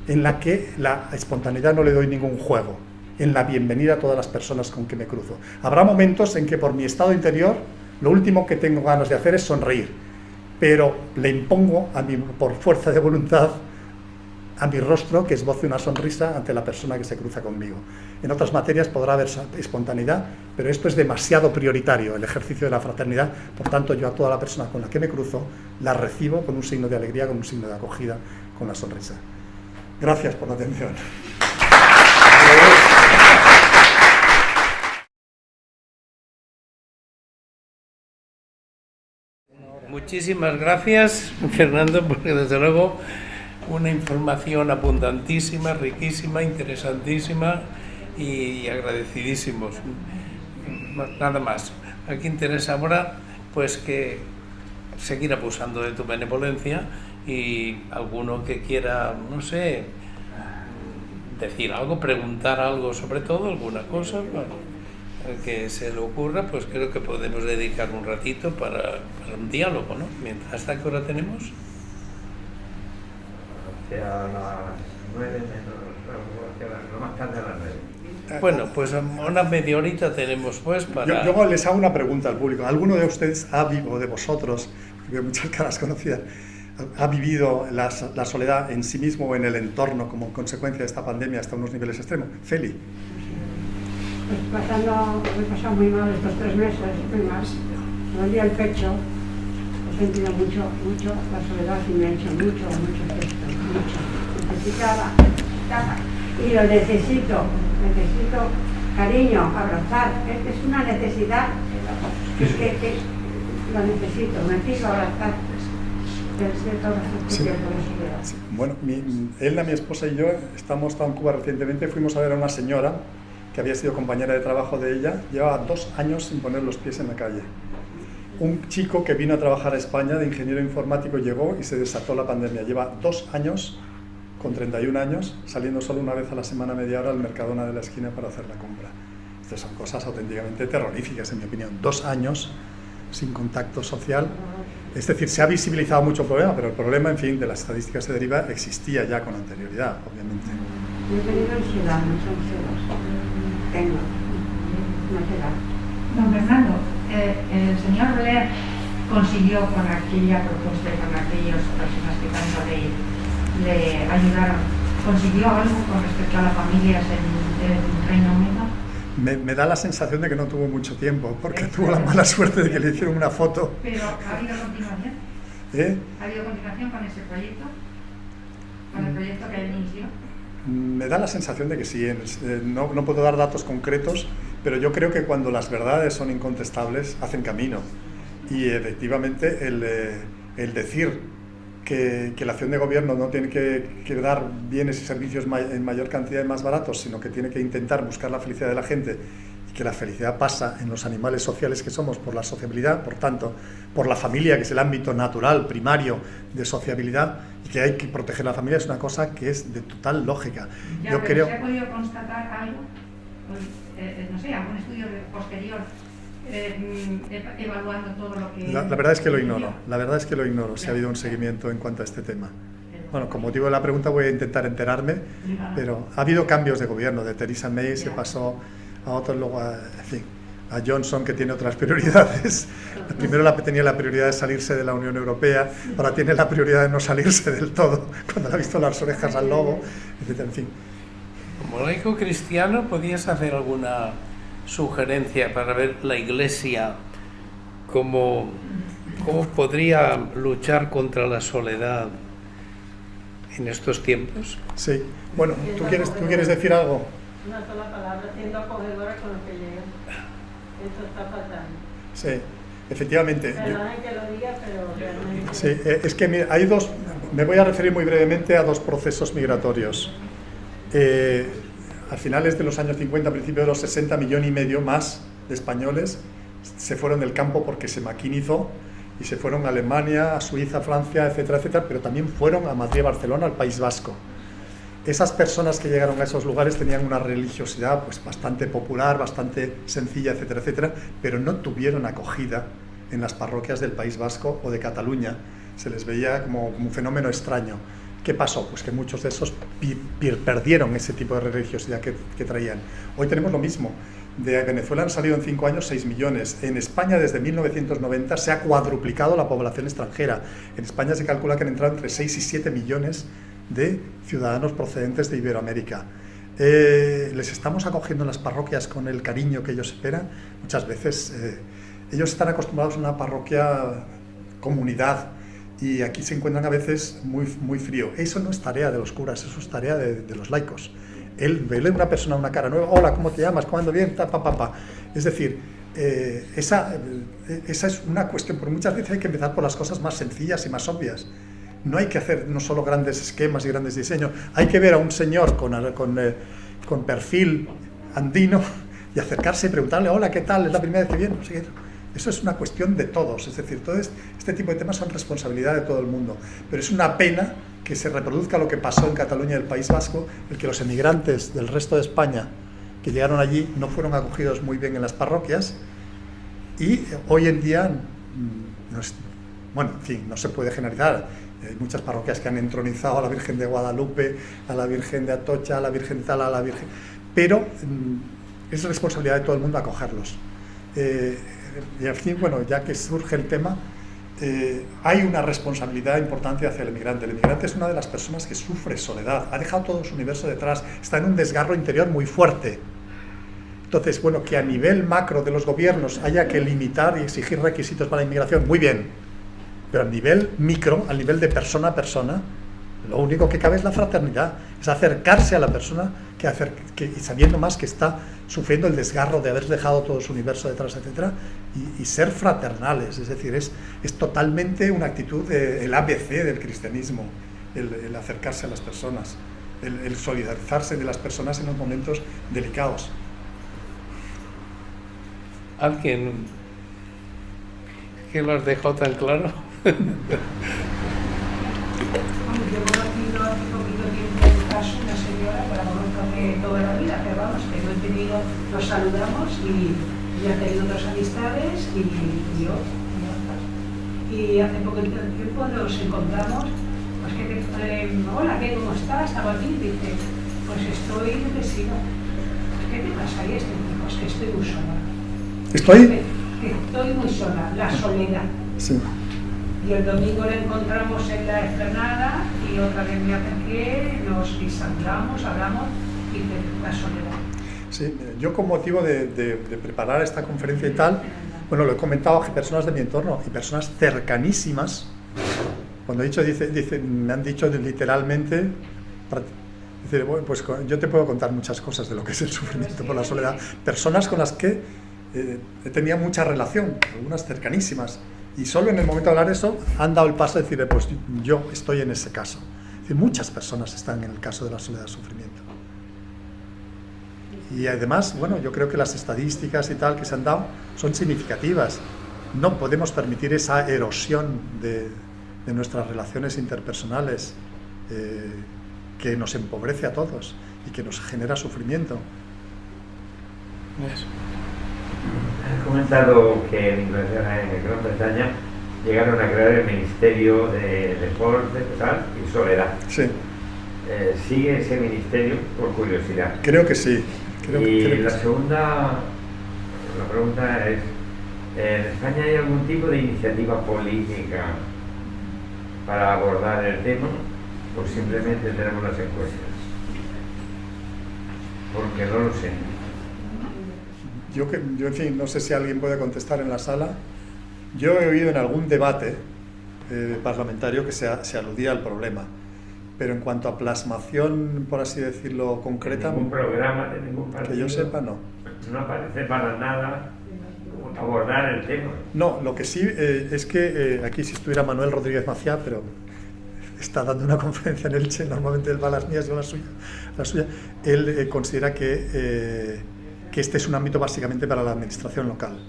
en la que la espontaneidad no le doy ningún juego, en la bienvenida a todas las personas con que me cruzo. Habrá momentos en que por mi estado interior lo último que tengo ganas de hacer es sonreír, pero le impongo por fuerza de voluntad a mi rostro que esboce una sonrisa ante la persona que se cruza conmigo. En otras materias podrá haber espontaneidad, pero esto es demasiado prioritario, el ejercicio de la fraternidad. Por tanto, yo a toda la persona con la que me cruzo la recibo con un signo de alegría, con un signo de acogida, con la sonrisa. Gracias por la atención. Muchísimas gracias, Fernando, porque desde luego una información abundantísima, riquísima, interesantísima y agradecidísimos. Nada más. Aquí interesa ahora pues que seguir abusando de tu benevolencia y alguno que quiera, no sé, decir algo, preguntar algo sobre todo, alguna cosa, bueno, que se le ocurra, pues creo que podemos dedicar un ratito para un diálogo, ¿no? ¿Hasta qué hora tenemos? A las 9 lo más tarde a las 9. Bueno, pues una media horita tenemos pues para... Yo les hago una pregunta al público. ¿Alguno de ustedes o de vosotros, veo muchas caras conocidas, ha vivido la soledad en sí mismo o en el entorno como consecuencia de esta pandemia hasta unos niveles extremos? Feli. Pues me he pasado muy mal estos 3 meses, muy más. Me dolía el pecho, he sentido mucho la soledad y me ha hecho mucho efecto, mucho. Necesitaba, y lo necesito cariño, abrazar, es una necesidad, que lo necesito, me pido abrazar. Sí. Sí. Bueno, Elna, mi esposa y yo estamos en Cuba recientemente, fuimos a ver a una señora que había sido compañera de trabajo de ella, llevaba 2 años sin poner los pies en la calle. Un chico que vino a trabajar a España de ingeniero informático llegó y se desató la pandemia. Lleva 2 años, con 31 años, saliendo solo una vez a la semana, media hora, al Mercadona de la esquina para hacer la compra. Estas son cosas auténticamente terroríficas, en mi opinión. 2 años sin contacto social. Es decir, se ha visibilizado mucho el problema, pero el problema, en fin, de las estadísticas se deriva, existía ya con anterioridad, obviamente. Yo he tenido ansiedad, mucha ansiedad. Tengo ansiedad. Don Fernando, el señor Blair consiguió con aquella propuesta y con aquellas personas que tanto le ayudaron, ¿consiguió algo con respecto a las familias en Reino Unido? Me da la sensación de que no tuvo mucho tiempo, porque tuvo la mala suerte de que le hicieron una foto. ¿Pero ha habido continuación? ¿Ha habido continuación con ese proyecto? ¿Con el proyecto que él inició? Me da la sensación de que sí. No puedo dar datos concretos, pero yo creo que cuando las verdades son incontestables, hacen camino. Y efectivamente el decir que la acción de gobierno no tiene que dar bienes y servicios en mayor cantidad y más baratos, sino que tiene que intentar buscar la felicidad de la gente, y que la felicidad pasa en los animales sociales que somos por la sociabilidad, por tanto, por la familia, que es el ámbito natural, primario de sociabilidad, y que hay que proteger la familia, es una cosa que es de total lógica. Ya, Yo pero creo... ¿se ha podido constatar algo? Pues, no sé, algún estudio posterior evaluando todo lo que... La verdad es que lo ignoro, la verdad es que lo ignoro, si ha habido un seguimiento en cuanto a este tema. Bueno, con motivo de la pregunta voy a intentar enterarme, pero ha habido cambios de gobierno, de Theresa May se pasó a otro, luego a Johnson, que tiene otras prioridades. Primero tenía la prioridad de salirse de la Unión Europea, ahora tiene la prioridad de no salirse del todo, cuando le ha visto las orejas al lobo, etc. En fin. Como laico cristiano, ¿podías hacer alguna sugerencia para ver la Iglesia cómo podría luchar contra la soledad en estos tiempos? Sí. Bueno, ¿tú quieres decir algo? Una sola palabra, siendo acogedora con lo que llega. Esto está fatal. Sí, efectivamente. Perdona que lo diga, pero realmente... Sí, es que mira, hay dos, me voy a referir muy brevemente a dos procesos migratorios. A finales de los años 50, a principios de los 60, 1,5 millones más de españoles se fueron del campo porque se maquinizó y se fueron a Alemania, a Suiza, a Francia, etcétera, etcétera, pero también fueron a Madrid, Barcelona, al País Vasco. Esas personas que llegaron a esos lugares tenían una religiosidad pues bastante popular, bastante sencilla, etcétera, etcétera, pero no tuvieron acogida en las parroquias del País Vasco o de Cataluña. Se les veía como un fenómeno extraño. ¿Qué pasó? Pues que muchos de esos perdieron ese tipo de religiosidad que traían. Hoy tenemos lo mismo. De Venezuela han salido en 5 años 6 millones. En España desde 1990 se ha cuadruplicado la población extranjera. En España se calcula que han entrado entre 6 y 7 millones de ciudadanos procedentes de Iberoamérica. Les estamos acogiendo en las parroquias con el cariño que ellos esperan. Muchas veces ellos están acostumbrados a una parroquia comunidad y aquí se encuentran a veces muy frío. Eso no es tarea de los curas, eso es tarea de los laicos. Él ve a una persona una cara nueva, hola, ¿cómo te llamas? ¿Cómo ando bien? Es decir, esa es una cuestión, porque muchas veces hay que empezar por las cosas más sencillas y más obvias. No hay que hacer no solo grandes esquemas y grandes diseños, hay que ver a un señor con perfil andino y acercarse y preguntarle, hola, ¿qué tal? ¿Es la primera vez que viene? Eso es una cuestión de todos, es decir, todo este tipo de temas son responsabilidad de todo el mundo, pero es una pena que se reproduzca lo que pasó en Cataluña y el País Vasco, el que los emigrantes del resto de España que llegaron allí no fueron acogidos muy bien en las parroquias y hoy en día, no se puede generalizar. Hay muchas parroquias que han entronizado a la Virgen de Guadalupe, a la Virgen de Atocha, a la Virgen tal, a la Virgen... Pero es responsabilidad de todo el mundo acogerlos. Y en fin, bueno, ya que surge el tema, hay una responsabilidad importante hacia el emigrante. El emigrante es una de las personas que sufre soledad, ha dejado todo su universo detrás, está en un desgarro interior muy fuerte. Entonces, bueno, que a nivel macro de los gobiernos haya que limitar y exigir requisitos para la inmigración, muy bien. Pero a nivel micro, al nivel de persona a persona, lo único que cabe es la fraternidad, es acercarse a la persona y sabiendo más que está sufriendo el desgarro de haber dejado todo su universo detrás, etcétera, y ser fraternales, es decir, es totalmente una actitud del ABC del cristianismo, el acercarse a las personas, el solidarizarse de las personas en los momentos delicados. ¿Alguien que lo has dejado tan claro? Yo he conocido hace poquito tiempo un caso, una señora, que la conozco de toda la vida, pero vamos, que no he tenido, nos saludamos y ya he tenido otras amistades y yo. Y hace poco tiempo nos encontramos, pues hola, ¿cómo estás? Estaba aquí y dice, pues estoy depresiva. ¿Qué te pasa? Y dijo, es que estoy muy sola. Estoy muy sola, la soledad. Sí. Y el domingo la encontramos en la explanada y otra vez me acerqué, nos saludamos, hablamos y de la soledad. Sí, yo con motivo de preparar esta conferencia y tal, bueno, lo he comentado a personas de mi entorno y personas cercanísimas. Cuando he dicho, me han dicho literalmente, bueno, pues yo te puedo contar muchas cosas de lo que es el sufrimiento por la soledad. Personas con las que tenía mucha relación, algunas cercanísimas. Y solo en el momento de hablar eso han dado el paso de decir, pues yo estoy en ese caso. Es decir, muchas personas están en el caso de la soledad y sufrimiento. Y además, bueno, yo creo que las estadísticas y tal que se han dado son significativas. No podemos permitir esa erosión de nuestras relaciones interpersonales que nos empobrece a todos y que nos genera sufrimiento. Eso. Has comentado que en Inglaterra, en Gran Bretaña, llegaron a crear el Ministerio de Deporte, Tal y Soledad. Sí. ¿Sigue ese ministerio? Por curiosidad. Creo que sí. Creo Y la que sí. segunda, la pregunta es, ¿en España hay algún tipo de iniciativa política para abordar el tema o simplemente tenemos las encuestas? Porque no lo sé. Yo, en fin, no sé si alguien puede contestar en la sala. Yo he oído en algún debate parlamentario que se aludía al problema, pero en cuanto a plasmación, por así decirlo, concreta, Ningún programa de ningún partido. que yo sepa, no. No aparece para nada abordar el tema. No, lo que sí es que aquí si estuviera Manuel Rodríguez Maciá, pero está dando una conferencia en Elche, normalmente él va a las mías, yo a la suya, él considera que este es un ámbito básicamente para la administración local,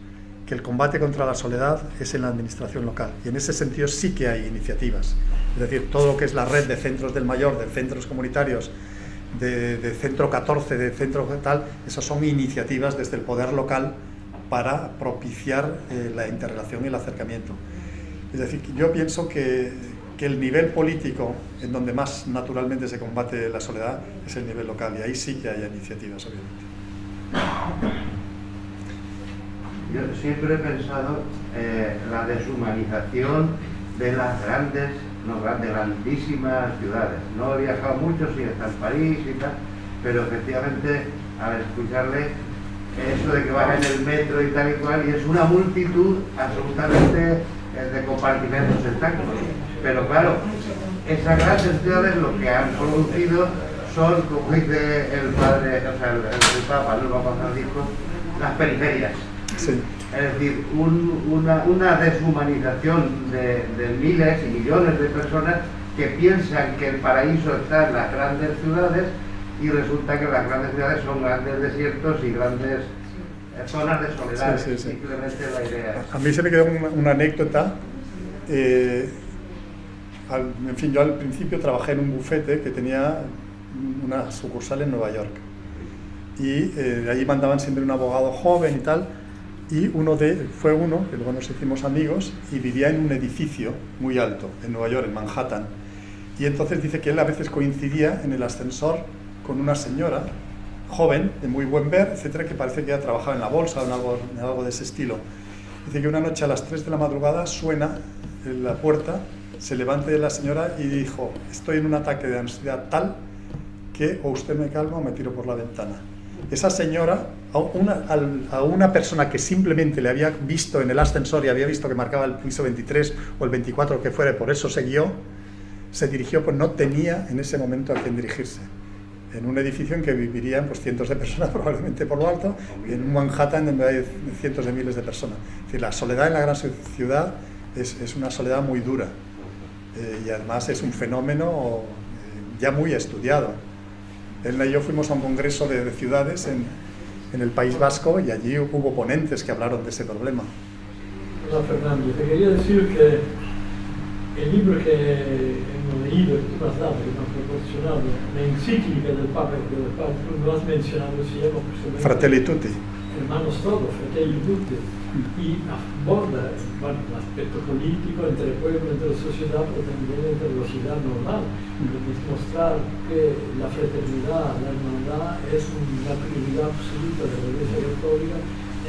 que el combate contra la soledad es en la administración local, y en ese sentido sí que hay iniciativas, es decir, todo lo que es la red de centros del mayor, de centros comunitarios, de Centro 14, de Centro tal, esas son iniciativas desde el poder local para propiciar la interrelación y el acercamiento. Es decir, yo pienso que el nivel político en donde más naturalmente se combate la soledad es el nivel local, y ahí sí que hay iniciativas, obviamente. Yo siempre he pensado la deshumanización de las grandísimas ciudades. No he viajado mucho, sí, hasta en París y tal, pero efectivamente al escucharle eso de que vas en el metro y tal y cual, y es una multitud absolutamente de compartimentos estáticos. Pero claro, esas grandes ciudades lo que han producido son, como dice el padre, o sea, el Papa, el Papa Francisco, las periferias. Sí. Es decir, una deshumanización de miles y millones de personas que piensan que el paraíso está en las grandes ciudades, y resulta que las grandes ciudades son grandes desiertos y grandes zonas de soledad. Sí, sí, sí. Simplemente la idea es... A mí se me quedó una anécdota. En fin, yo al principio trabajé en un bufete que tenía una sucursal en Nueva York, y de allí mandaban siempre un abogado joven y tal, y fue uno que luego nos hicimos amigos, y vivía en un edificio muy alto en Nueva York, en Manhattan, y entonces dice que él a veces coincidía en el ascensor con una señora joven, de muy buen ver, etcétera, que parece que ya trabajaba en la bolsa o en algo de ese estilo. Dice que una noche a las 3 de la madrugada suena en la puerta, se levanta la señora y dijo: estoy en un ataque de ansiedad tal que o usted me calma o me tiro por la ventana. Esa señora, a una persona que simplemente le había visto en el ascensor y había visto que marcaba el piso 23 o el 24 que fuera, por eso se dirigió, pues no tenía en ese momento a quién dirigirse. En un edificio en que vivirían pues cientos de personas probablemente por lo alto, y en un Manhattan donde hay cientos de miles de personas. Es decir, la soledad en la gran ciudad es una soledad muy dura, y además es un fenómeno ya muy estudiado. Él y yo fuimos a un congreso de ciudades en el País Vasco, y allí hubo ponentes que hablaron de ese problema. Hola Fernando, te quería decir que el libro que hemos leído, que tú me has dado, que me has proporcionado, la encíclica del Papa, que tú no has mencionado, se llama justamente Fratelli Tutti. Hermanos Todos, Fratelli Tutti, y aborda el aspecto político entre el pueblo, entre la sociedad, pero también entre la sociedad normal. Es mostrar que la fraternidad, la hermandad es una prioridad absoluta de la Iglesia Católica,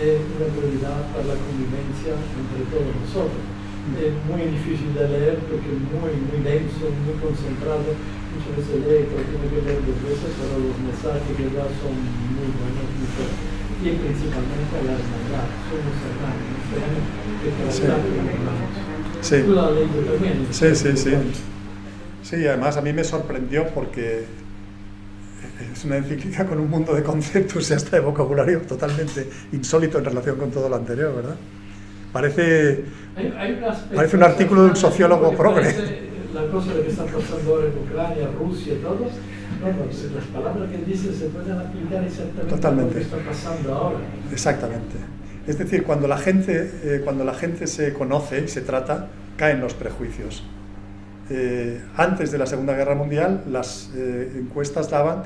es una prioridad para la convivencia entre todos nosotros. Es muy difícil de leer porque es muy denso, muy concentrado. Muchas veces lee, pero tiene que leer dos veces, pero los mensajes que da son muy buenos, muy fuertes. Y principalmente la hermandad, somos hermanos, tenemos que tratar como hermanos. Sí. Tú la has leído también. Sí, sí, sí. Sí, además a mí me sorprendió porque es una encíclica con un mundo de conceptos y hasta de vocabulario totalmente insólito en relación con todo lo anterior, ¿verdad? Parece un artículo de un sociólogo progre. La cosa de que está pasando ahora en Ucrania, Rusia y todo, No, si las palabras que dices se pueden aplicar exactamente Totalmente. a lo que está pasando ahora. Exactamente. Es decir, cuando la gente se conoce y se trata, caen los prejuicios. Antes de la Segunda Guerra Mundial, las encuestas daban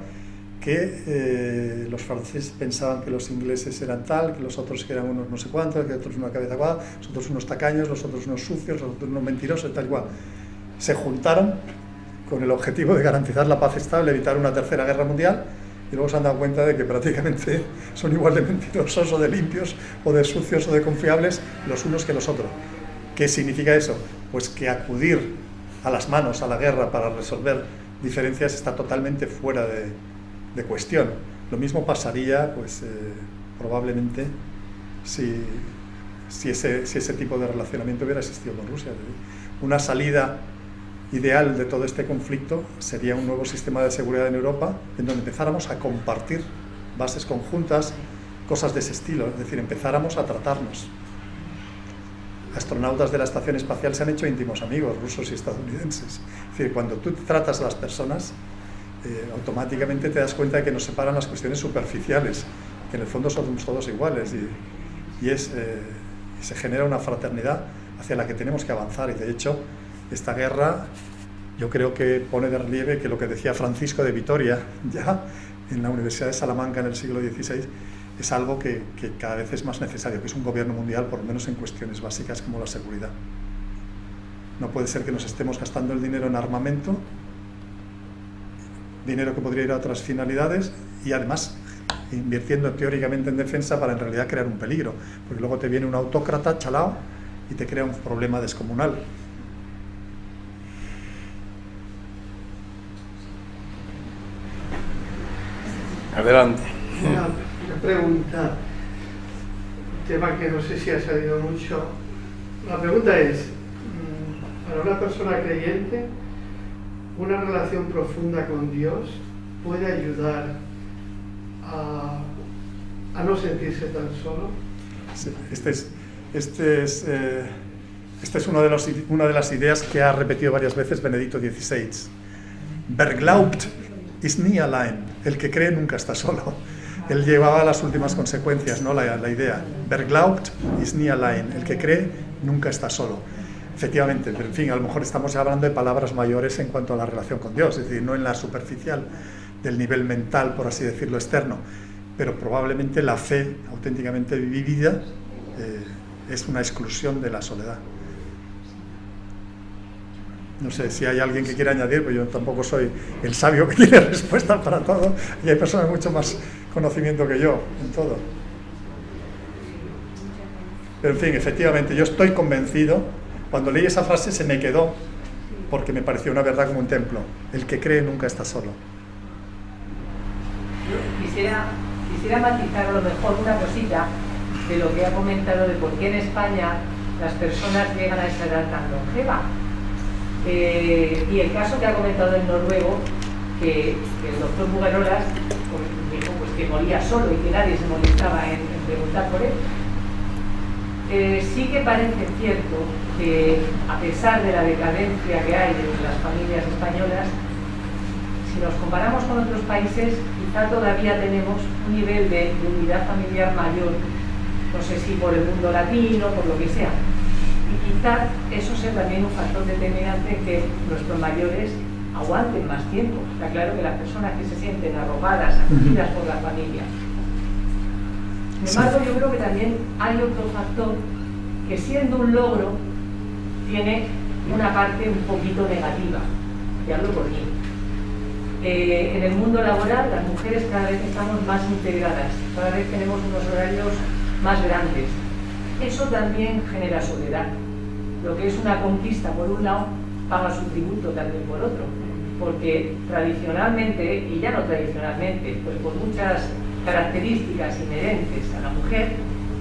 que los franceses pensaban que los ingleses eran tal, que los otros que eran unos no sé cuántos, que otros una cabeza guada, los otros unos tacaños, los otros unos sucios, los otros unos mentirosos, tal y cual. Se juntaron con el objetivo de garantizar la paz estable, evitar una tercera guerra mundial, y luego se han dado cuenta de que prácticamente son igual de mentirosos o de limpios o de sucios o de confiables los unos que los otros. ¿Qué significa eso? Pues que acudir a las manos a la guerra para resolver diferencias está totalmente fuera de cuestión. Lo mismo pasaría, pues, probablemente si ese tipo de relacionamiento hubiera existido con Rusia. Una salida ideal de todo este conflicto sería un nuevo sistema de seguridad en Europa, en donde empezáramos a compartir bases conjuntas, cosas de ese estilo, es decir, empezáramos a tratarnos. Astronautas de la estación espacial se han hecho íntimos amigos, rusos y estadounidenses. Es decir, cuando tú tratas a las personas, automáticamente te das cuenta de que nos separan las cuestiones superficiales, que en el fondo somos todos iguales, y se genera una fraternidad hacia la que tenemos que avanzar. Y de hecho, esta guerra yo creo que pone de relieve que lo que decía Francisco de Vitoria ya en la Universidad de Salamanca en el siglo XVI es algo que cada vez es más necesario, que es un gobierno mundial, por lo menos en cuestiones básicas como la seguridad. No puede ser que nos estemos gastando el dinero en armamento, dinero que podría ir a otras finalidades, y además invirtiendo teóricamente en defensa para en realidad crear un peligro, porque luego te viene un autócrata chalao y te crea un problema descomunal. Adelante. Una pregunta, un tema que no sé si ha salido mucho. La pregunta es, para una persona creyente, ¿una relación profunda con Dios puede ayudar a no sentirse tan solo? Sí, Esta es una de las ideas que ha repetido varias veces Benedicto XVI. Wer glaubt ist nie allein. El que cree nunca está solo. Él llevaba las últimas consecuencias, ¿no? La idea. Wer glaubt ist nie allein. El que cree nunca está solo. Efectivamente, pero en fin, a lo mejor estamos hablando de palabras mayores en cuanto a la relación con Dios, es decir, no en la superficial del nivel mental, por así decirlo, externo, pero probablemente la fe auténticamente vivida es una exclusión de la soledad. No sé si hay alguien que quiera añadir, pero yo tampoco soy el sabio que tiene respuestas para todo, y hay personas con mucho más conocimiento que yo en todo. Pero en fin, efectivamente, yo estoy convencido, cuando leí esa frase se me quedó, porque me pareció una verdad como un templo. El que cree nunca está solo. Yo quisiera matizar a lo mejor una cosita de lo que ha comentado de por qué en España las personas llegan a esa edad tan longeva. Y el caso que ha comentado el noruego, que el doctor Mugarolas dijo pues, que moría solo y que nadie se molestaba en preguntar por él. Sí que parece cierto que, a pesar de la decadencia que hay en las familias españolas, si nos comparamos con otros países, quizá todavía tenemos un nivel de unidad familiar mayor, no sé si por el mundo latino, por lo que sea. Y quizá eso sea también un factor determinante en que nuestros mayores aguanten más tiempo. Está claro que las personas que se sienten arropadas, acogidas por la familia. Sin embargo, yo creo que también hay otro factor que, siendo un logro, tiene una parte un poquito negativa. Y hablo por mí. En el mundo laboral, las mujeres cada vez estamos más integradas, cada vez tenemos unos horarios más grandes. Eso también genera soledad. Lo que es una conquista por un lado, paga su tributo también por otro. Porque tradicionalmente, y ya no tradicionalmente, pues por muchas características inherentes a la mujer,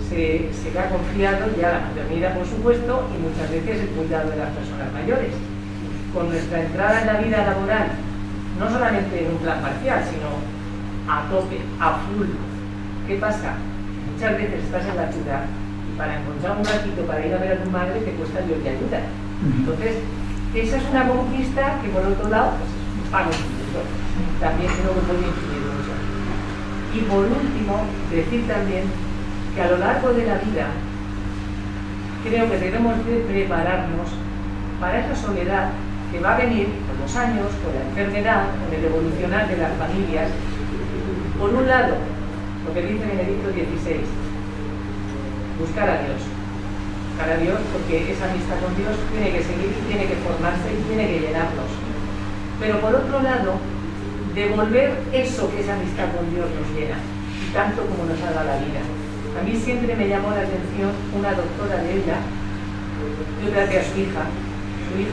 se le ha confiado ya la maternidad, por supuesto, y muchas veces el cuidado de las personas mayores. Con nuestra entrada en la vida laboral, no solamente en un plan parcial, sino a tope, a full. ¿Qué pasa? Muchas veces estás en la ciudad y para encontrar un ratito para ir a ver a tu madre te cuesta Dios te ayuda. Entonces, esa es una conquista que por otro lado pues, paga un tributo. también creo que puede influir mucho. Y por último, decir también que a lo largo de la vida creo que debemos de prepararnos para esa soledad que va a venir con los años, con la enfermedad, con el evolucionar de las familias. Por un lado, lo que dice Benedicto XVI, buscar a Dios. Buscar a Dios porque esa amistad con Dios tiene que seguir, tiene que formarse y tiene que llenarnos. Pero por otro lado, devolver eso que esa amistad con Dios nos llena, tanto como nos haga la vida. A mí siempre me llamó la atención una doctora de ella, yo traté a su hija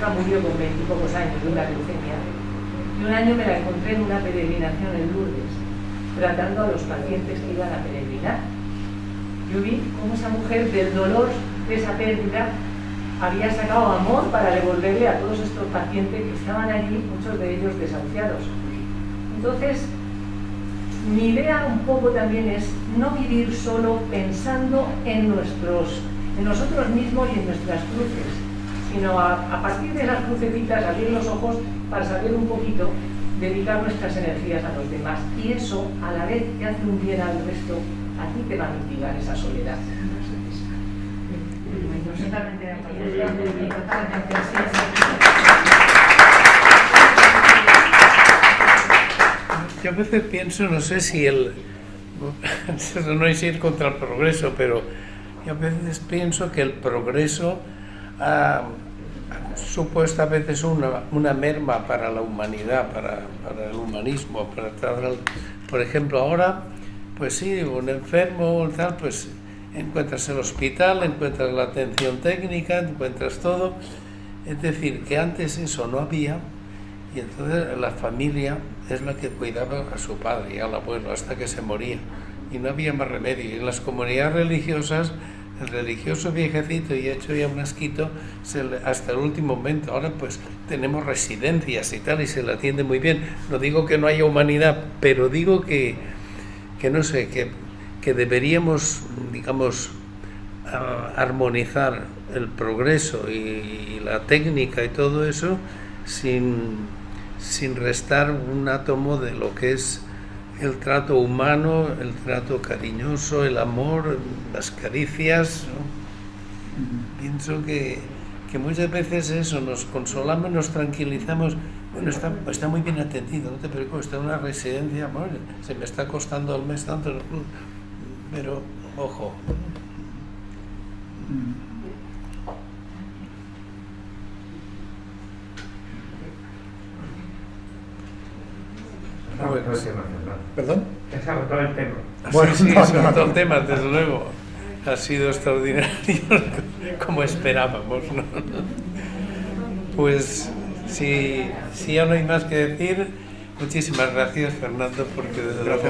murió con 20 y pocos años de una leucemia, y un año me la encontré en una peregrinación en Lourdes, tratando a los pacientes que iban a peregrinar. Yo vi cómo esa mujer del dolor de esa pérdida había sacado amor para devolverle a todos estos pacientes que estaban allí, muchos de ellos desahuciados. Entonces, mi idea un poco también es no vivir solo pensando en nosotros mismos y en nuestras cruces, sino a partir de las crucecitas abrir los ojos para saber un poquito dedicar nuestras energías a los demás. Y eso, a la vez que hace un bien al resto, a ti te va a mitigar esa soledad. Totalmente de acuerdo. Totalmente, sí. Yo a veces pienso, no sé si no es ir contra el progreso, pero yo a veces pienso que el progreso ha supuesto a veces una merma para la humanidad, para el humanismo, por ejemplo, ahora, pues sí, un enfermo, tal, pues encuentras el hospital, encuentras la atención técnica, encuentras todo. Es decir, que antes eso no había, y entonces la familia es la que cuidaba a su padre y al abuelo hasta que se moría, y no había más remedio. Y en las comunidades religiosas, el religioso viejecito y hecho ya un asquito hasta el último momento. Ahora pues tenemos residencias y tal, y se la atiende muy bien. No digo que no haya humanidad, pero digo que no sé, que deberíamos, digamos, armonizar el progreso y la técnica y todo eso sin restar un átomo de lo que es el trato humano, el trato cariñoso, el amor, las caricias, ¿no? Pienso que muchas veces eso, nos consolamos, nos tranquilizamos. Bueno, está muy bien atendido, no te preocupes, está en una residencia, bueno, se me está costando al mes tanto, pero ojo. ¿Perdón? Se ha agotado el tema. Bueno, Sí, no, se no, agotó no. el tema, desde luego. Ha sido extraordinario, como esperábamos, ¿no? Pues si ya no hay más que decir, muchísimas gracias, Fernando, porque desde luego...